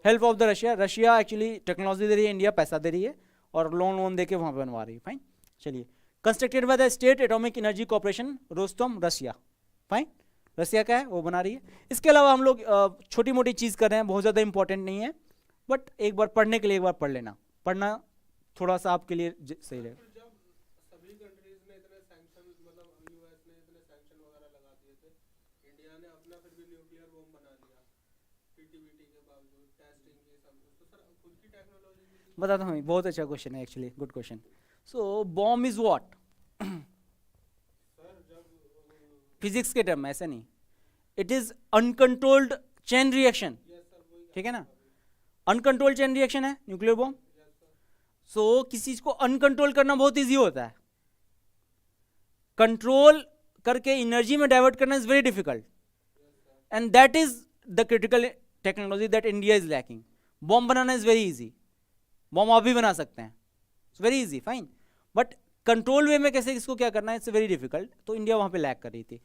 help of the Russia. Russia actually technology दे रही है, इंडिया पैसा दे रही है और लोन दे के वहाँ बनवा रही है। फाइन, चलिए। Constructed by the state atomic energy corporation rostrum, Russia. Fine, Russia का है, वो बना रही है। इसके अलावा हम लोग छोटी मोटी चीज़ कर रहे हैं, बहुत ज़्यादा इंपॉर्टेंट नहीं है, बट एक बार पढ़ने के लिए एक बार पढ़ लेना, पढ़ना थोड़ा सा आपके लिए सही रहेगा। बताता हूँ, बहुत अच्छा क्वेश्चन है actually, good question. So bomb is what, physics के टर्म में ऐसा नहीं, it is uncontrolled chain reaction. ठीक है ना, अनकंट्रोल्ड चेन रिएक्शन है न्यूक्लियर बॉम्ब। सो किसी चीज को अनकंट्रोल करना बहुत इजी होता है, कंट्रोल करके एनर्जी में डाइवर्ट करना is very difficult, and that is the critical technology that India is lacking. Bomb बनाना इज वेरी इजी, बॉम्ब आप भी बना सकते हैं, it's very easy, fine, but control वे में कैसे इसको क्या करना है, इट्स वेरी डिफिकल्ट। तो इंडिया वहां पे लैक कर रही थी।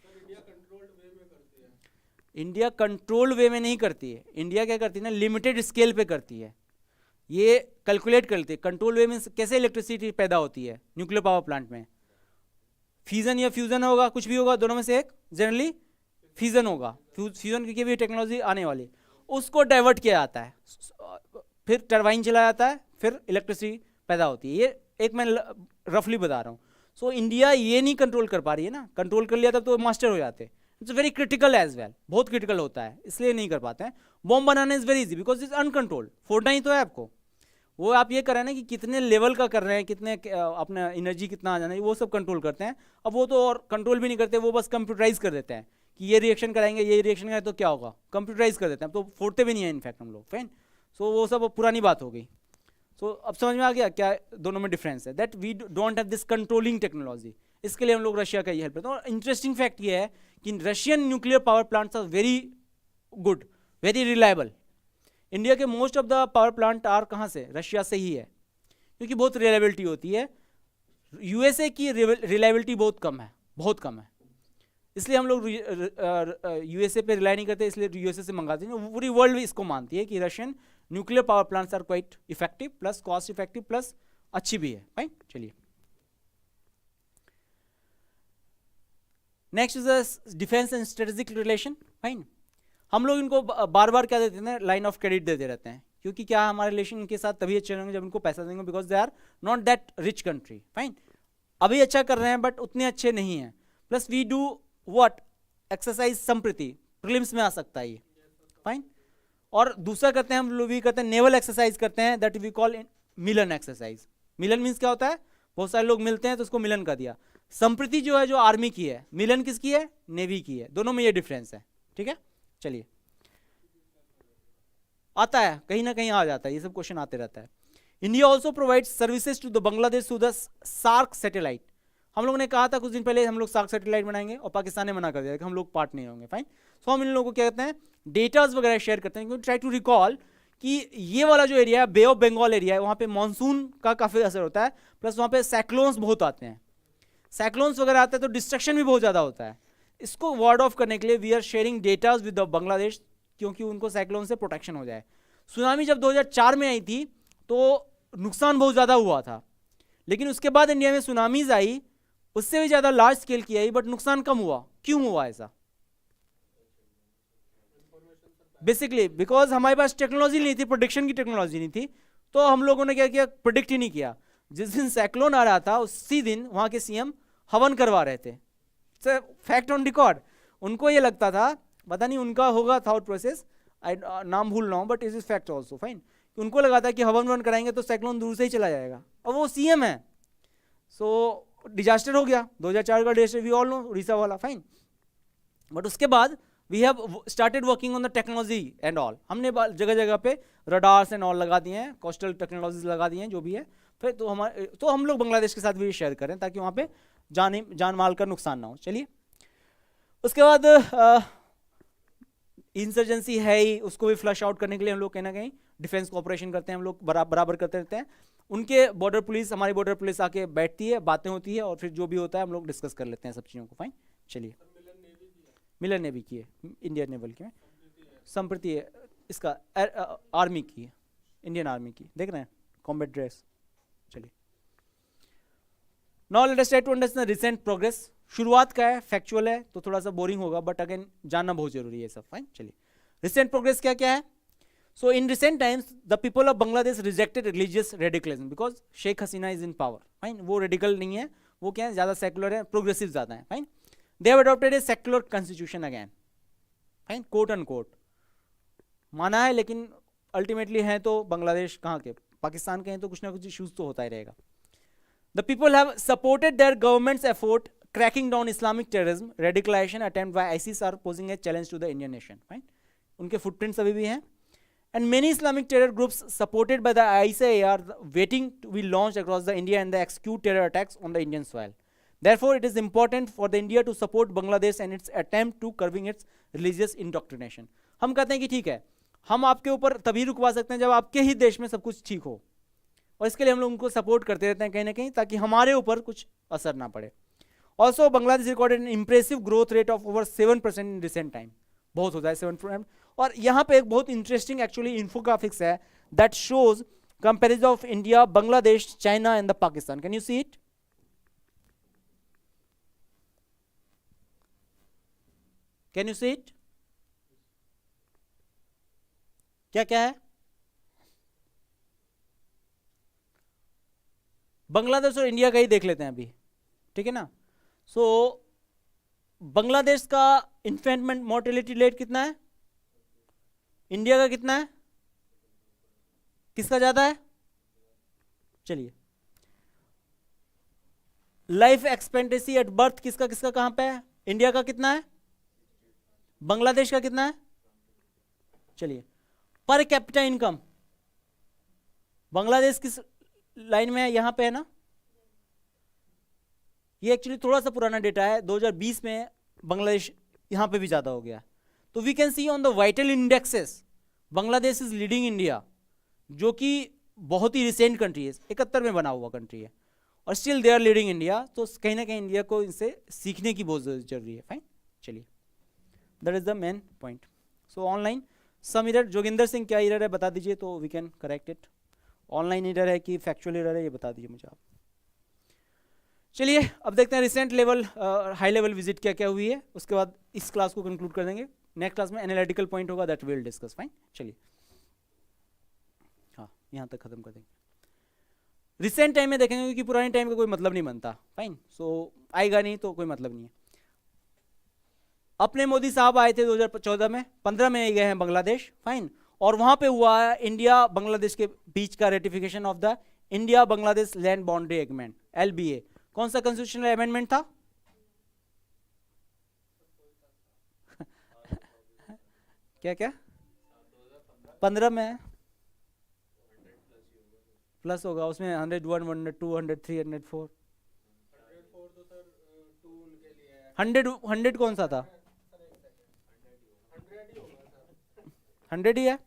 इंडिया कंट्रोल वे में नहीं करती है, इंडिया क्या करती है ना, लिमिटेड स्केल पे करती है, ये कैलकुलेट करती है। कंट्रोल वे में कैसे इलेक्ट्रिसिटी पैदा होती है न्यूक्लियर पावर प्लांट में, फ्यूजन या फ्यूजन होगा, कुछ भी होगा, दोनों में से एक, जनरली फ्यूजन होगा, फ्यूजन की भी टेक्नोलॉजी आने वाली, उसको डाइवर्ट किया जाता है, फिर टरबाइन चलाया जाता है, फिर इलेक्ट्रिसिटी पैदा होती है। ये एक मैं रफली बता रहा हूँ। सो इंडिया ये नहीं कंट्रोल कर पा रही है ना, कंट्रोल कर लिया तब तो मास्टर हो जाते। It's very critical as well, बहुत क्रिटिकल होता है, इसलिए नहीं कर पाते हैं। बॉम्ब बनाना is very easy because is uncontrolled, फोड़ना ही तो है आपको। वो आप ये कर रहे हैं ना कि कितने लेवल का कर रहे हैं, कितने अपना एनर्जी कितना आ जाना है, वो सब कंट्रोल करते हैं। अब वो तो और कंट्रोल भी नहीं करते, वो बस कंप्यूटराइज कर देते हैं कि ये रिएक्शन कराएंगे, ये रिएक्शन कराएंगे तो क्या होगा, कंप्यूटराइज कर देते हैं। तो फोड़ते भी नहीं है इनफैक्ट हम लोग, फाइन। सो वो सब पुरानी बात हो गई। सो अब समझ में आ गया क्या दोनों में डिफरेंस है, that we don't have this controlling technology. इसके लिए हम लोग रशिया का ही हेल्प लेते हैं। और इंटरेस्टिंग फैक्ट ये है कि Russian nuclear power plants are very good, very reliable. India के most of the power plant are कहाँ से, रशिया से ही है, क्योंकि बहुत रिलायबिलिटी होती है। यूएसए की रिलायबिलिटी बहुत कम है, बहुत कम है, इसलिए हम लोग यूएसए पे रिलाई नहीं करते, इसलिए यूएसए से मंगाते हैं। पूरी वर्ल्ड इसको मानती है कि Russian nuclear power plants are quite effective, plus cost effective, plus अच्छी भी है। फाइन, चलिए। Next is defence and strategic relation, fine. हम लोग इनको बार बार क्या देते हैं, लाइन ऑफ क्रेडिट देते रहते हैं, क्योंकि क्या हमारे रिलेशन इनके साथ तभी अच्छे रहेंगे जब इनको पैसा देंगे, because they are not that rich country, fine. अभी अच्छा कर रहे हैं बट उतने अच्छे नहीं हैं। Plus we do what, exercise संप्रति, प्रीलिम्स में आ सकता है ये, फाइन। और दूसरा करते हैं हम लोग भी करते हैं नेवल एक्सरसाइज करते हैं, that we call Milan exercise. Milan means क्या होता है, बहुत सारे लोग मिलते हैं तो उसको मिलन कर दिया। संप्रति जो है जो आर्मी की है, मिलन किसकी है, नेवी की है, दोनों में ये डिफरेंस है, ठीक है। चलिए, आता है कहीं ना कहीं आ जाता है, ये सब क्वेश्चन आते रहता है। India also provide services to the Bangladesh through the SAARC satellite. हम लोगों ने कहा था कुछ दिन पहले हम लोग सार्क सैटेलाइट बनाएंगे, और पाकिस्तान ने मना कर दिया कि हम लोग पार्ट नहीं होंगे, फाइन। सो हम इन लोगों को क्या कहते हैं, डेटाज वगैरह शेयर करते हैं। ट्राई टू रिकॉल कि ये वाला जो एरिया है, बे ऑफ बंगाल एरिया है, वहाँ पे मानसून का काफ़ी असर होता है, प्लस वहाँ पे साइक्लोन्स बहुत आते हैं। साइक्लोन्स वगैरह आते हैं तो डिस्ट्रक्शन भी बहुत ज़्यादा होता है। इसको वार्ड ऑफ करने के लिए we are sharing datas with the Bangladesh, क्योंकि उनको साइक्लोन से प्रोटेक्शन हो जाए। सुनामी जब 2004 में आई थी तो नुकसान बहुत ज़्यादा हुआ था, लेकिन उसके बाद इंडिया में सुनामीज आई, उससे भी ज़्यादा लार्ज स्केल की आई, बट नुकसान कम हुआ। क्यों हुआ ऐसा? बेसिकली बिकॉज हमारे पास टेक्नोलॉजी नहीं थी, प्रोडिक्शन की टेक्नोलॉजी नहीं थी, तो हम लोगों ने क्या किया, प्रोडिक्ट ही नहीं किया। जिस दिन साइक्लोन आ रहा था उसी दिन वहाँ के सीएम हवन करवा रहे थे, फैक्ट ऑन रिकॉर्ड। उनको ये लगता था, पता नहीं उनका होगा थॉट प्रोसेस, नाम भूल रहा हूँ, but is is fact also, fine. उनको लगा था कि हवन वन कराएंगे तो साइक्लोन दूर से ही चला जाएगा, और वो सीएम है। सो डिजास्टर हो गया 2004 का disaster, we all know, Orissa वाला, फाइन। बट उसके बाद we have started working on the technology and all. हमने जगह जगह पे रडार्स एंड ऑल लगा दिए हैं, कोस्टल टेक्नोलॉजीज लगा दिए हैं, जो भी है। फिर तो हम लोग बांग्लादेश के साथ भी शेयर करें ताकि वहाँ पे जान माल का नुकसान ना हो। चलिए, उसके बाद इंसर्जेंसी है ही, उसको भी फ्लश आउट करने के लिए हम लोग कहीं ना कहीं डिफेंस कोऑपरेशन करते हैं, हम लोग बराबर करते रहते हैं। उनके बॉर्डर पुलिस, हमारी बॉर्डर पुलिस आके बैठती है, बातें होती है, और फिर जो भी होता है हम लोग डिस्कस कर लेते हैं सब चीज़ों को, फाइन। चलिए, मिलन नेवी की है, इंडियन नेवल की है, संप्रति है इसका, आर्मी की है, इंडियन आर्मी की, देख रहे हैं कॉम्बैट ड्रेस। चलिए, now let us try to understand recent progress. शुरुआत का है, फैक्चुअल है तो थोड़ा सा बोरिंग होगा, बट अगेन जानना बहुत जरूरी है सब, फाइन। चलिए, रिसेंट प्रोग्रेस क्या क्या है। So in recent times the people of Bangladesh rejected religious radicalism because Sheikh Hasina is in power, fine. वो रेडिकल नहीं है, वो क्या है, ज्यादा सेकुलर है, प्रोग्रेसिव ज्यादा है, fine. They have adopted a secular constitution again, fine, quote unquote, माना है, लेकिन अल्टीमेटली हैं तो बांग्लादेश कहाँ के, पाकिस्तान के हैं, तो कुछ ना कुछ इश्यूज तो होता ही रहेगा। The people have supported their government's effort cracking down Islamic terrorism, radicalization attempt by ISIS are posing a challenge to the Indian nation, fine. उनके footprints अभी भी हैं, and many Islamic terror groups supported by the ISIS are waiting to be launched across the India and the execute terror attacks on the Indian soil. Therefore, it is important for the India to support Bangladesh and its attempt to curbing its religious indoctrination. हम कहते हैं कि ठीक है, हम आपके ऊपर तभी रुकवा सकते हैं जब आपके ही देश में सब कुछ ठीक हो, और इसके लिए हम लोग उनको सपोर्ट करते रहते हैं कहीं ना कहीं, ताकि हमारे ऊपर कुछ असर ना पड़े। Also Bangladesh recorded N impressive growth rate of over 7% in recent time, बहुत होता है 7%। और यहाँ पे एक बहुत इंटरेस्टिंग एक्चुअली इन्फोग्राफिक्स है that shows comparison of India, Bangladesh, China and the Pakistan. Can you see it? Can you see it? क्या क्या है? बांग्लादेश और इंडिया का ही देख लेते हैं अभी, ठीक है ना। सो बांग्लादेश का इन्फेंट मोर्टेलिटी रेट कितना है, इंडिया का कितना है, किसका ज्यादा है? चलिए, लाइफ एक्सपेक्टेंसी एट बर्थ किसका किसका कहां पे है, इंडिया का कितना है, बांग्लादेश का कितना है? चलिए, पर कैपिटा इनकम बांग्लादेश किस लाइन में है, यहां पे है ना। ये एक्चुअली थोड़ा सा पुराना डेटा है, 2020 में बांग्लादेश यहां पे भी ज्यादा हो गया। तो we can see on the vital indexes Bangladesh is leading India, जो कि बहुत ही रिसेंट कंट्री है, 71 में बना हुआ कंट्री है, और still they are leading India. तो कहीं ना कहीं इंडिया को इनसे सीखने की बहुत जरूरी है, फाइन। चलिए, that is the main point. So online some error, Joginder Singh क्या इरर है बता दीजिए तो we can correct it. Online error है कि फैक्चुअल इरर है, ये बता दीजिए मुझे आप। चलिए अब देखते हैं recent level high level visit क्या क्या हुई है, उसके बाद इस क्लास को कंक्लूड कर देंगे। नेक्स्ट क्लास में एनालिटिकल पॉइंट होगा, दैट विल डिस्कस। फाइन, चलिए हाँ यहाँ तक खत्म कर देंगे। रिसेंट टाइम में देखेंगे कि पुराने टाइम का कोई मतलब नहीं बनता। फाइन, सो आएगा नहीं तो कोई मतलब नहीं है। अपने मोदी साहब आए थे 2014 में, 15 में गए हैं बांग्लादेश। फाइन, और वहां पे हुआ है इंडिया बांग्लादेश के बीच का ratification of the India Bangladesh land boundary agreement, LBA। कौन सा कॉन्स्टिट्यूशनल अमेंडमेंट था? क्या क्या 15 में प्लस होगा, उसमें 101, 102, 103, 104, 100 कौन सा था? 100 ही है।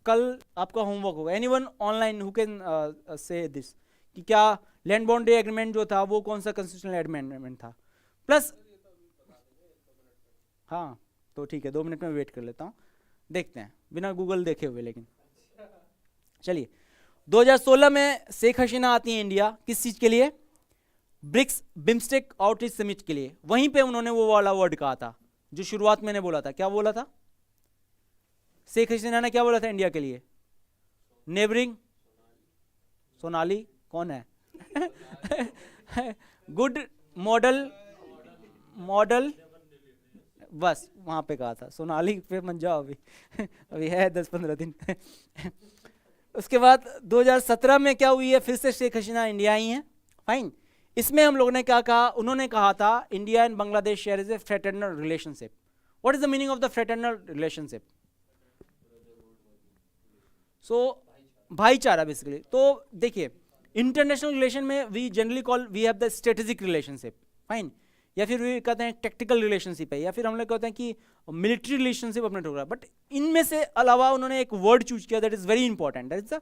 कल आपका होमवर्क होगा, anyone online who can say this कि क्या लैंड बाउंड्री एग्रीमेंट जो था वो कौन सा कॉन्स्टिट्यूशनल अमेंडमेंट था? प्लस हाँ तो ठीक है, 2 मिनट में वेट कर लेता हूँ, देखते हैं बिना गूगल देखे हुए। लेकिन चलिए 2016 में शेख हसीना आती हैं इंडिया, किस चीज के लिए? ब्रिक्स बिम्स्टेक आउटरीच समिट के लिए। वहीं पे उन्होंने वो वाला वर्ड कहा था जो शुरुआत मैंने बोला था। क्या बोला था? शेख हसीना ने क्या बोला था इंडिया के लिए? नेबरिंग सोनाली कौन है? गुड मॉडल बस वहां पे कहा था, सोनाली पे मत जाओ अभी। अभी है 10-15 दिन। उसके बाद 2017 में क्या हुई है? फिर से शेख हसीना इंडिया आई हैं। फाइन, इसमें हम लोगों ने क्या कहा? उन्होंने कहा था India and Bangladesh share is a fraternal relationship. What is the meaning of the fraternal relationship? So भाईचारा बेसिकली। तो देखिए इंटरनेशनल रिलेशन में we generally call we have the strategic relationship. Fine, या फिर वे कहते हैं टेक्टिकल रिलेशनशिप है, या फिर हम लोग कहते हैं कि मिलिट्री रिलेशनशिप अपने टुकड़ा। बट इनमें से अलावा उन्होंने एक वर्ड चूज किया that is very important, that is the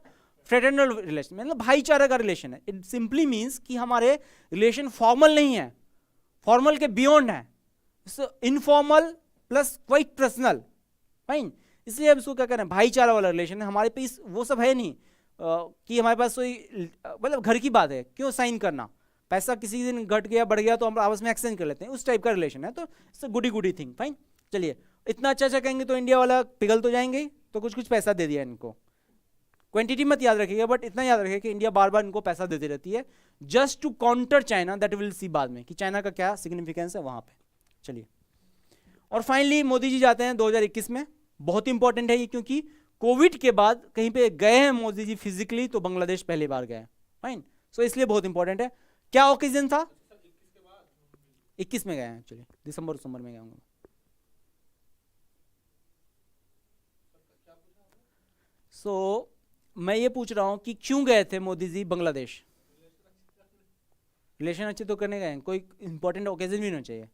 fraternal relation. मतलब भाईचारा का रिलेशन है। इट सिंपली मीन्स कि हमारे रिलेशन फॉर्मल नहीं है, फॉर्मल के बियॉन्ड है, informal plus quite personal. Fine, इसलिए अब इसको क्या कह रहे हैं? भाईचारा वाला रिलेशन है। हमारे पे वो सब है नहीं कि हमारे पास कोई मतलब घर की बात है, क्यों साइन करना, पैसा किसी दिन घट गया बढ़ गया तो हम आपस में एक्सचेंज कर लेते हैं, उस टाइप का रिलेशन है। तो इट्स गुडी थिंग। फाइन, चलिए इतना अच्छा कहेंगे तो इंडिया वाला पिघल तो जाएंगे, तो कुछ कुछ पैसा दे दिया इनको। क्वांटिटी मत याद रखिएगा, बट इतना याद रखिए कि इंडिया बार बार इनको पैसा देती रहती है just to counter China. That will see बाद में कि चाइना का क्या सिग्निफिकेंस है वहां पे। चलिए, और फाइनली मोदी जी जाते हैं 2021 में। बहुत इंपॉर्टेंट है ये, क्योंकि कोविड के बाद कहीं पे गए हैं मोदी जी फिजिकली, तो बांग्लादेश पहली बार गए। फाइन, सो इसलिए बहुत इंपॉर्टेंट है। क्या ओकेजन था? 21 में गए हैं, चलिए दिसंबर में गए होंगे। सो मैं ये पूछ रहा हूं कि क्यों गए थे मोदी जी बांग्लादेश? रिलेशन अच्छे तो करने गए हैं, कोई इंपॉर्टेंट ओकेजन भी होना चाहिए।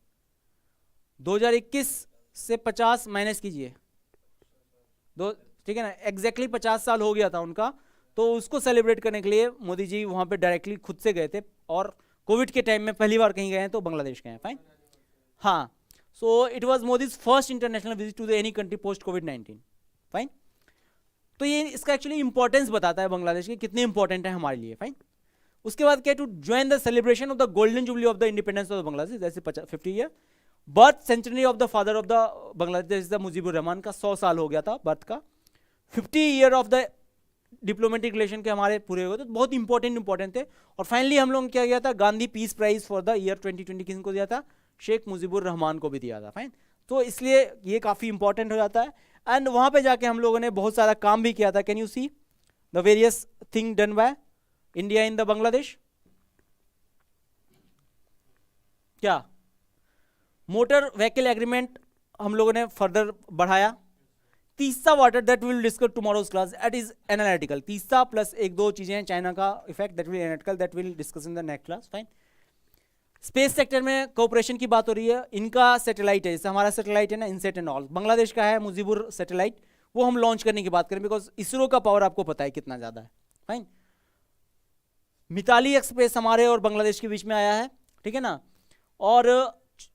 2021 से 50 माइनस कीजिए, दो, ठीक है ना, एग्जैक्टली 50 साल हो गया था उनका, तो उसको सेलिब्रेट करने के लिए मोदी जी वहां पे डायरेक्टली खुद से गए थे। और कोविड के टाइम में पहली बार कहीं गए हैं तो बांग्लादेश गए हैं। फाइन, हाँ, so it was Modi's first international visit to the any country post कोविड-19। फाइन, तो ये इसका एक्चुअली इंपॉर्टेंस बताता है बांग्लादेश की कितने इंपॉर्टेंट है हमारे लिए। फाइन, उसके बाद क्या? To join the celebration of the golden jubilee of the independence of Bangladesh, जैसे 50 year birth century of the father of the Bangladesh Mujibur Rahman का 100 साल हो गया था बर्थ का। 50 year of the diplomatic relation के हमारे पूरे हो गए, तो बहुत इंपॉर्टेंट थे। और फाइनली हम लोगों ने क्या किया था? Gandhi peace prize for the year 2020 किसको दिया था? शेख मुजीबुर रहमान को भी दिया था। फाइन, तो इसलिए ये काफी इंपॉर्टेंट हो जाता है। एंड वहां पे जाके हम लोगों ने बहुत सारा काम भी किया था। Can you see the various thing done by India in the Bangladesh? क्या? मोटर व्हीकल एग्रीमेंट हम लोगों ने फर्दर बढ़ाया। तीसरा water that will discuss tomorrow's class, that is analytical. तीसरा प्लस एक दो चीजें हैं, चाइना का effect, that will analytical, that will discuss in the next class. Fine, space sector में कोऑपरेशन की बात हो रही है। इनका सैटेलाइट है, जैसे हमारा सैटेलाइट है ना इनसेट एंड ऑल, बांग्लादेश का है मुजीबुर सैटेलाइट, वो हम लॉन्च करने की बात करें, बिकॉज इसरो का पावर आपको पता है कितना ज्यादा है। फाइन, मिताली एक्सप्रेस हमारे और बांग्लादेश के बीच में आया है, ठीक है ना। और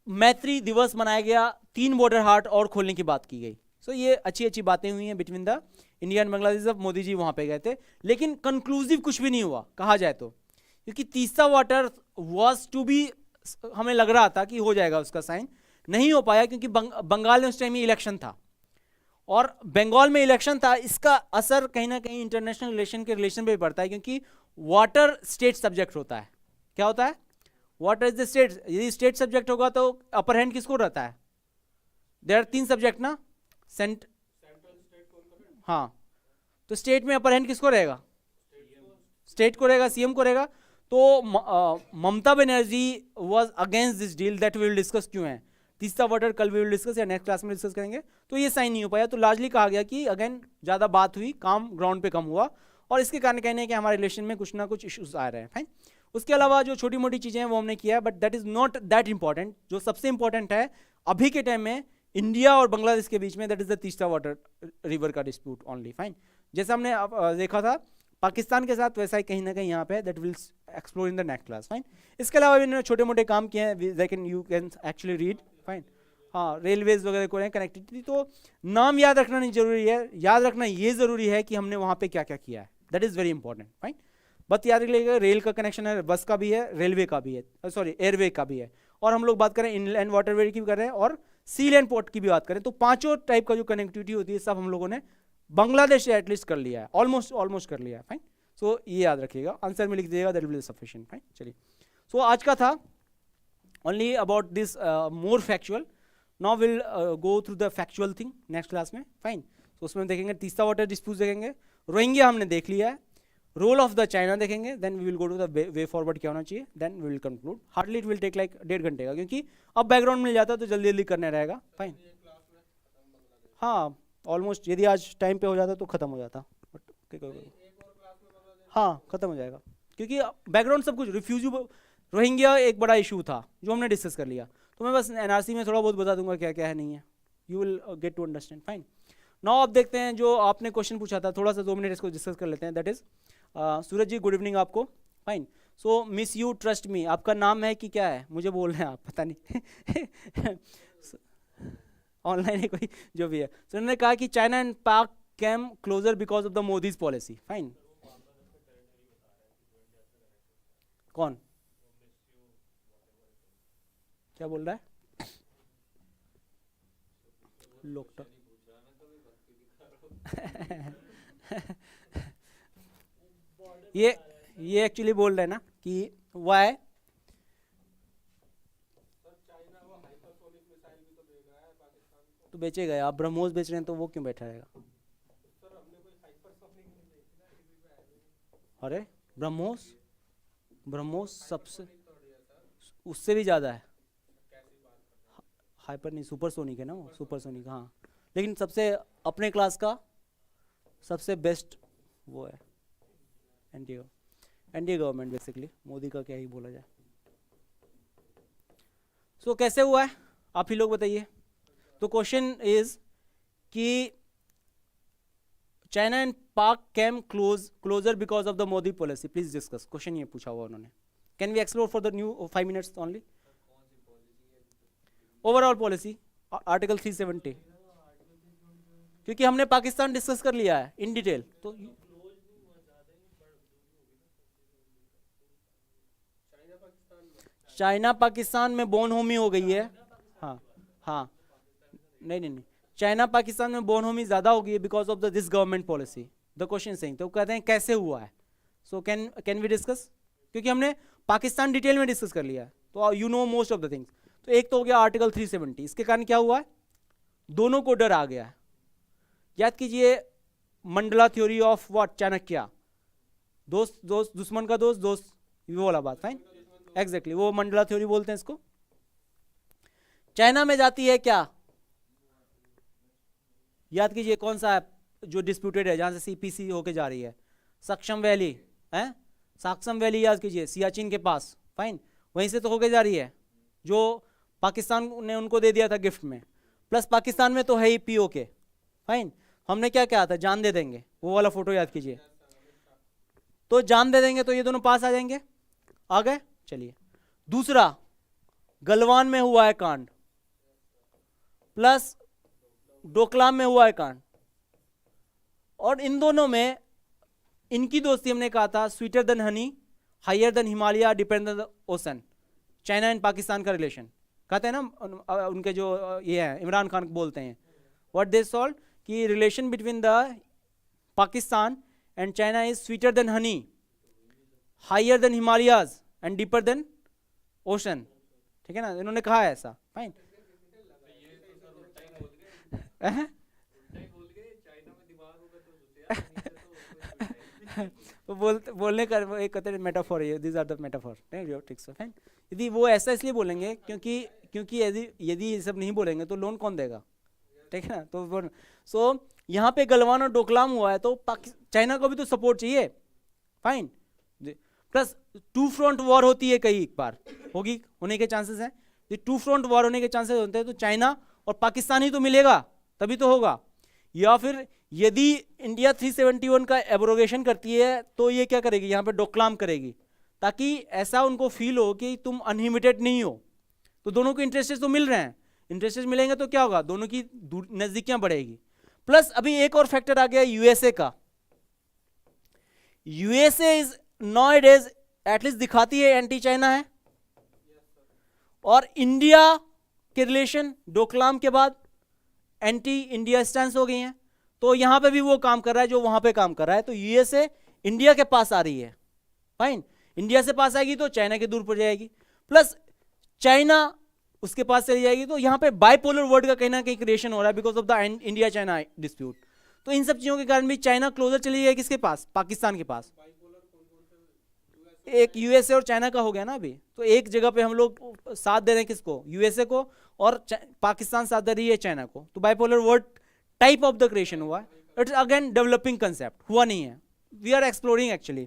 मैत्री दिवस मनाया गया, 3 बॉर्डर हाट और खोलने की बात की गई। सो ये अच्छी अच्छी बातें हुई हैं between the India and Bangladesh. जब मोदी जी वहां पे गए थे, लेकिन कंक्लूसिव कुछ भी नहीं हुआ कहा जाए तो, क्योंकि Teesta water was to be, हमें लग रहा था कि हो जाएगा उसका साइन, नहीं हो पाया क्योंकि बंगाल में उस टाइम इलेक्शन था, और बंगाल में इलेक्शन था, इसका असर कहीं ना कहीं इंटरनेशनल रिलेशन के रिलेशन पे भी पड़ता है, क्योंकि वाटर स्टेट सब्जेक्ट होता है। क्या होता है? Water is the state. यदि स्टेट सब्जेक्ट होगा तो अपर हैंड किसको रहता है? देयर आर 3 सब्जेक्ट ना, हाँ, तो स्टेट में अपर हैंड किसको रहेगा? स्टेट को रहेगा, सीएम को रहेगा। तो Mamata Banerjee was against this deal, that we will discuss क्यों है। तीसरा वाटर कल वी विल डिस्कस या नेक्स्ट क्लास में डिस्कस करेंगे। तो ये साइन नहीं हो पाया, तो लार्जली कहा गया कि अगेन ज़्यादा बात हुई, काम ग्राउंड पे कम हुआ, और इसके कारण कहने हैं कि हमारे रिलेशन में कुछ ना कुछ इश्यूज आ रहे हैं। फाइन। उसके अलावा जो छोटी मोटी चीज़ें हैं वो हमने किया है, but that is not that important. जो सबसे इंपॉर्टेंट है अभी के टाइम में इंडिया और बांग्लादेश के बीच में, that is the Teesta water river का डिस्प्यूट ओनली। फाइन। जैसा हमने देखा था पाकिस्तान के साथ, वैसा ही कहीं ना कहीं यहाँ पे that will explore in the next class. Fine. इसके अलावा भी इन्होंने छोटे मोटे काम किए हैं, they can you can actually read. Fine. हाँ, रेलवेज वगैरह को कनेक्टिविटी, तो नाम याद रखना नहीं जरूरी है, याद रखना ये जरूरी है कि हमने वहाँ पे क्या क्या किया है, that is very important. Fine. बस याद रखिएगा, रेल का कनेक्शन है, बस का भी है, रेलवे का भी है, सॉरी एयरवे का भी है, और हम लोग बात करें इनलैंड वाटरवे की भी कर रहे हैं, और सी लैंड पोर्ट की भी बात करें, तो पांचों टाइप का जो कनेक्टिविटी होती है सब हम लोगों ने बांग्लादेश से एटलीस्ट कर लिया है, ऑलमोस्ट कर लिया है। फाइन। सो ये याद रखिएगा, आंसर में लिख दीजिएगा, that will be sufficient. Fine. चलिए, सो आज का था only about this more factual. Now will go through the factual thing next class में। फाइन। तो उसमें देखेंगे तीस्ता वाटर डिस्प्यूट देखेंगे, रोहिंग्या हमने देख लिया है, रोल ऑफ द चाइना देखेंगे, then we will go to the way forward क्या होना चाहिए, then we will conclude. Hardly it will take like 1.5 घंटे का, क्योंकि अब बैकग्राउंड मिल जाता है तो जल्दी जल्दी करने रहेगा। फाइन। हाँ, ऑलमोस्ट यदि आज टाइम पे हो जाता तो खत्म हो जाता, हाँ खत्म हो जाएगा, क्योंकि बैकग्राउंड सब कुछ रिफ्यूजी रोहिंग्या एक बड़ा इशू था जो हमने डिस्कस कर लिया, तो मैं बस एनआरसी में थोड़ा बहुत बता दूंगा क्या क्या है नहीं है, you will get to understand. Fine. Now अब देखते हैं जो आपने क्वेश्चन पूछा था, थोड़ा सा 2 मिनट इसको डिस्कस कर लेते हैं। That is Suraj ji, good evening आपको। Fine. So miss you trust me, आपका नाम है कि क्या है, मुझे बोल रहे हैं आप, पता नहीं ऑनलाइन है कोई जो भी है। तो उन्होंने कहा कि China and Pak came closer because of the Modi's policy. Fine. कौन क्या बोल रहा है? लोकटक ये एक्चुअली बोल रहे हैं ना कि वाई तो बेचेगा, आप ब्रह्मोस बेच रहे हैं तो वो क्यों बैठा रहेगा? अरे ब्रह्मोस सबसे, उससे भी ज़्यादा है, हाइपर नहीं, सुपरसोनिक है ना वो, सुपरसोनिक। हाँ, लेकिन सबसे अपने क्लास का सबसे बेस्ट वो है एनडीए गवर्नमेंट, बेसिकली मोदी का क्या ही बोला जाए। सो कैसे हुआ है आप ही लोग बताइए। तो क्वेश्चन इज कि China and Pak came closer because of the Modi policy, please discuss. Question ये पूछा हुआ उन्होंने, can we explore for the new 5 minutes only. Overall policy article 370, क्योंकि हमने पाकिस्तान डिस्कस कर लिया है इन डिटेल, तो चाइना पाकिस्तान में बोनहोमी हो गई है। हाँ, नहीं, चाइना पाकिस्तान में बोनहोमी ज्यादा हो गई है because of the this government policy, the question saying. तो कहते हैं कैसे हुआ है, सो कैन वी डिस्कस, क्योंकि हमने पाकिस्तान डिटेल में डिस्कस कर लिया है, तो you know most of the things. तो एक तो हो गया आर्टिकल 370, इसके कारण क्या हुआ है, दोनों को डर आ गया है। याद कीजिए Mandla theory of what, Chanakya, दोस्त दुश्मन का दोस्त, वो वाला बात। फाइन। एग्जैक्टली, वो मंडला थ्योरी बोलते हैं इसको। चाइना में जाती है क्या, याद कीजिए कौन सा है जो डिस्प्यूटेड है, जहां से सीपीसी होके जा रही है, सक्सम वैली है, सक्सम वैली याद कीजिए, सियाचिन के पास। फाइन। वहीं से तो होके जा रही है, जो पाकिस्तान ने उनको दे दिया था गिफ्ट में, प्लस पाकिस्तान में तो है ही पीओके। फाइन। हमने क्या कहा था, जान दे देंगे, वो वाला फोटो याद कीजिए, तो जान दे देंगे तो ये दोनों पास आ जाएंगे, आ गए। चलिए, दूसरा गलवान में हुआ है कांड, प्लस डोकलाम में हुआ है कांड, और इन दोनों में इनकी दोस्ती हमने कहा था sweeter than honey, higher than Himalaya, depend on the ocean. China and Pakistan का रिलेशन कहते हैं ना, उनके जो ये है इमरान खान बोलते हैं, व्हाट दे सॉल्व कि relation between the Pakistan and China is sweeter than honey, higher than Himalayas and deeper than ocean. ठीक है ना, इन्होंने कहा है ऐसा। फाइन। बोलने का एक कहते हैं मेटाफोर है, दिस आर द मेटाफोर। ठीक है, फाइन। यदि वो ऐसा इसलिए बोलेंगे क्योंकि यदि ये सब नहीं बोलेंगे तो लोन कौन देगा? ठीक है ना, तो सो यहाँ पे गलवान और डोकलाम हुआ है तो चाइना को भी तो सपोर्ट चाहिए। Fine. Plus two front war होती है, कई बार होगी, होने के चांसेस हैं। टू फ्रंट वॉर होने के चांसेस होते हैं तो चाइना और पाकिस्तान ही तो मिलेगा तभी तो होगा। या फिर यदि इंडिया 371 का एब्रोगेशन करती है तो ये क्या करेगी, यहाँ पे डोकलाम करेगी, ताकि ऐसा उनको फील हो कि तुम अनलिमिटेड नहीं हो। तो दोनों को इंटरेस्टेड तो मिल रहे हैं, इंटरेस्टेड मिलेंगे तो क्या होगा, दोनों की नजदीकियां बढ़ेगी। प्लस अभी एक और फैक्टर आ गया यूएसए का। यूएसए इज नाउअडेज एटलीस्ट दिखाती है एंटी चाइना है, और इंडिया के रिलेशन डोकलाम के बाद एंटी इंडिया स्टैंस हो गई हैं। तो यहां पे भी वो काम कर रहा है जो वहां पे काम कर रहा है। तो यूएसए इंडिया के पास आ रही है। फाइन। इंडिया से पास आएगी तो चाइना के दूर पड़ जाएगी, प्लस चाइना उसके पास चली जाएगी। तो यहां पे बाइपोलर वर्ल्ड का कहीं ना कहीं क्रिएशन हो रहा है because of the India China dispute. तो इन सब चीजों के कारण भी चाइना क्लोजर चली जाएगी किसके पास, पाकिस्तान के पास। एक यूएसए और चाइना का हो गया ना अभी, तो एक जगह पे हम लोग साथ दे रहे हैं किसको, यूएसए को, और पाकिस्तान साथ दे रही है चाइना को। तो bipolar world type of the creation हुआ। इट्स अगेन डेवलपिंग कंसेप्ट, हुआ नहीं है, वी आर एक्सप्लोरिंग एक्चुअली।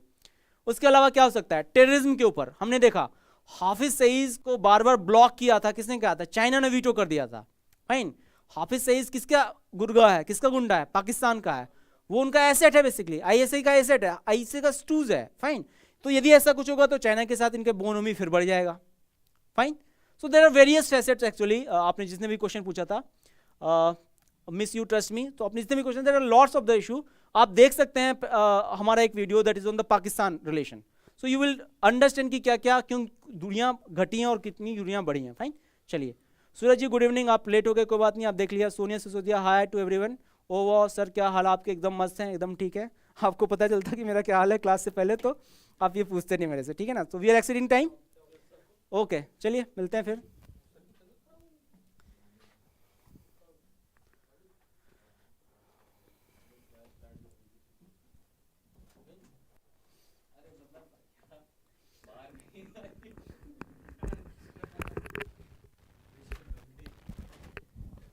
उसके अलावा क्या हो सकता है, टेररिज्म के ऊपर हमने देखा हाफिज सईद को बार बार ब्लॉक किया था, किसने कहा था, चाइना ने वीटो कर दिया था। फाइन। हाफिज सईद किसका गुर्गा है, किसका गुंडा है, पाकिस्तान का है, वो उनका एसेट है, बेसिकली आईएसआई का एसेट है, आईएसआई का स्टूज है। फाइन। तो यदि ऐसा कुछ होगा तो चाइना के साथ इनके बोनोमी फिर बढ़ जाएगा। Fine. So there are various facets actually. आपने जिसने भी क्वेश्चन पूछा था, मिस यू ट्रस्ट मी, तो अपने जितने भी question, there are lots of the issue. आप देख सकते हैं हमारा एक video that is on the Pakistan relation, so you will understand कि क्या क्या क्यों दुनिया घटी हैं और कितनी दुनिया बढ़ी हैं। फाइन। चलिए सूरज जी, गुड इवनिंग। आप लेट हो गए, कोई बात नहीं, आप देख लिया। सोनिया सिसोदिया, हाय टू एवरीवन। ओ वाह सर, क्या हाल आपके? एकदम मस्त हैं, एकदम ठीक है। आपको पता चलता कि मेरा क्या हाल है क्लास से पहले, तो आप ये पूछते नहीं मेरे से, ठीक है ना। तो we are exceeding time. Okay, चलिए मिलते हैं फिर।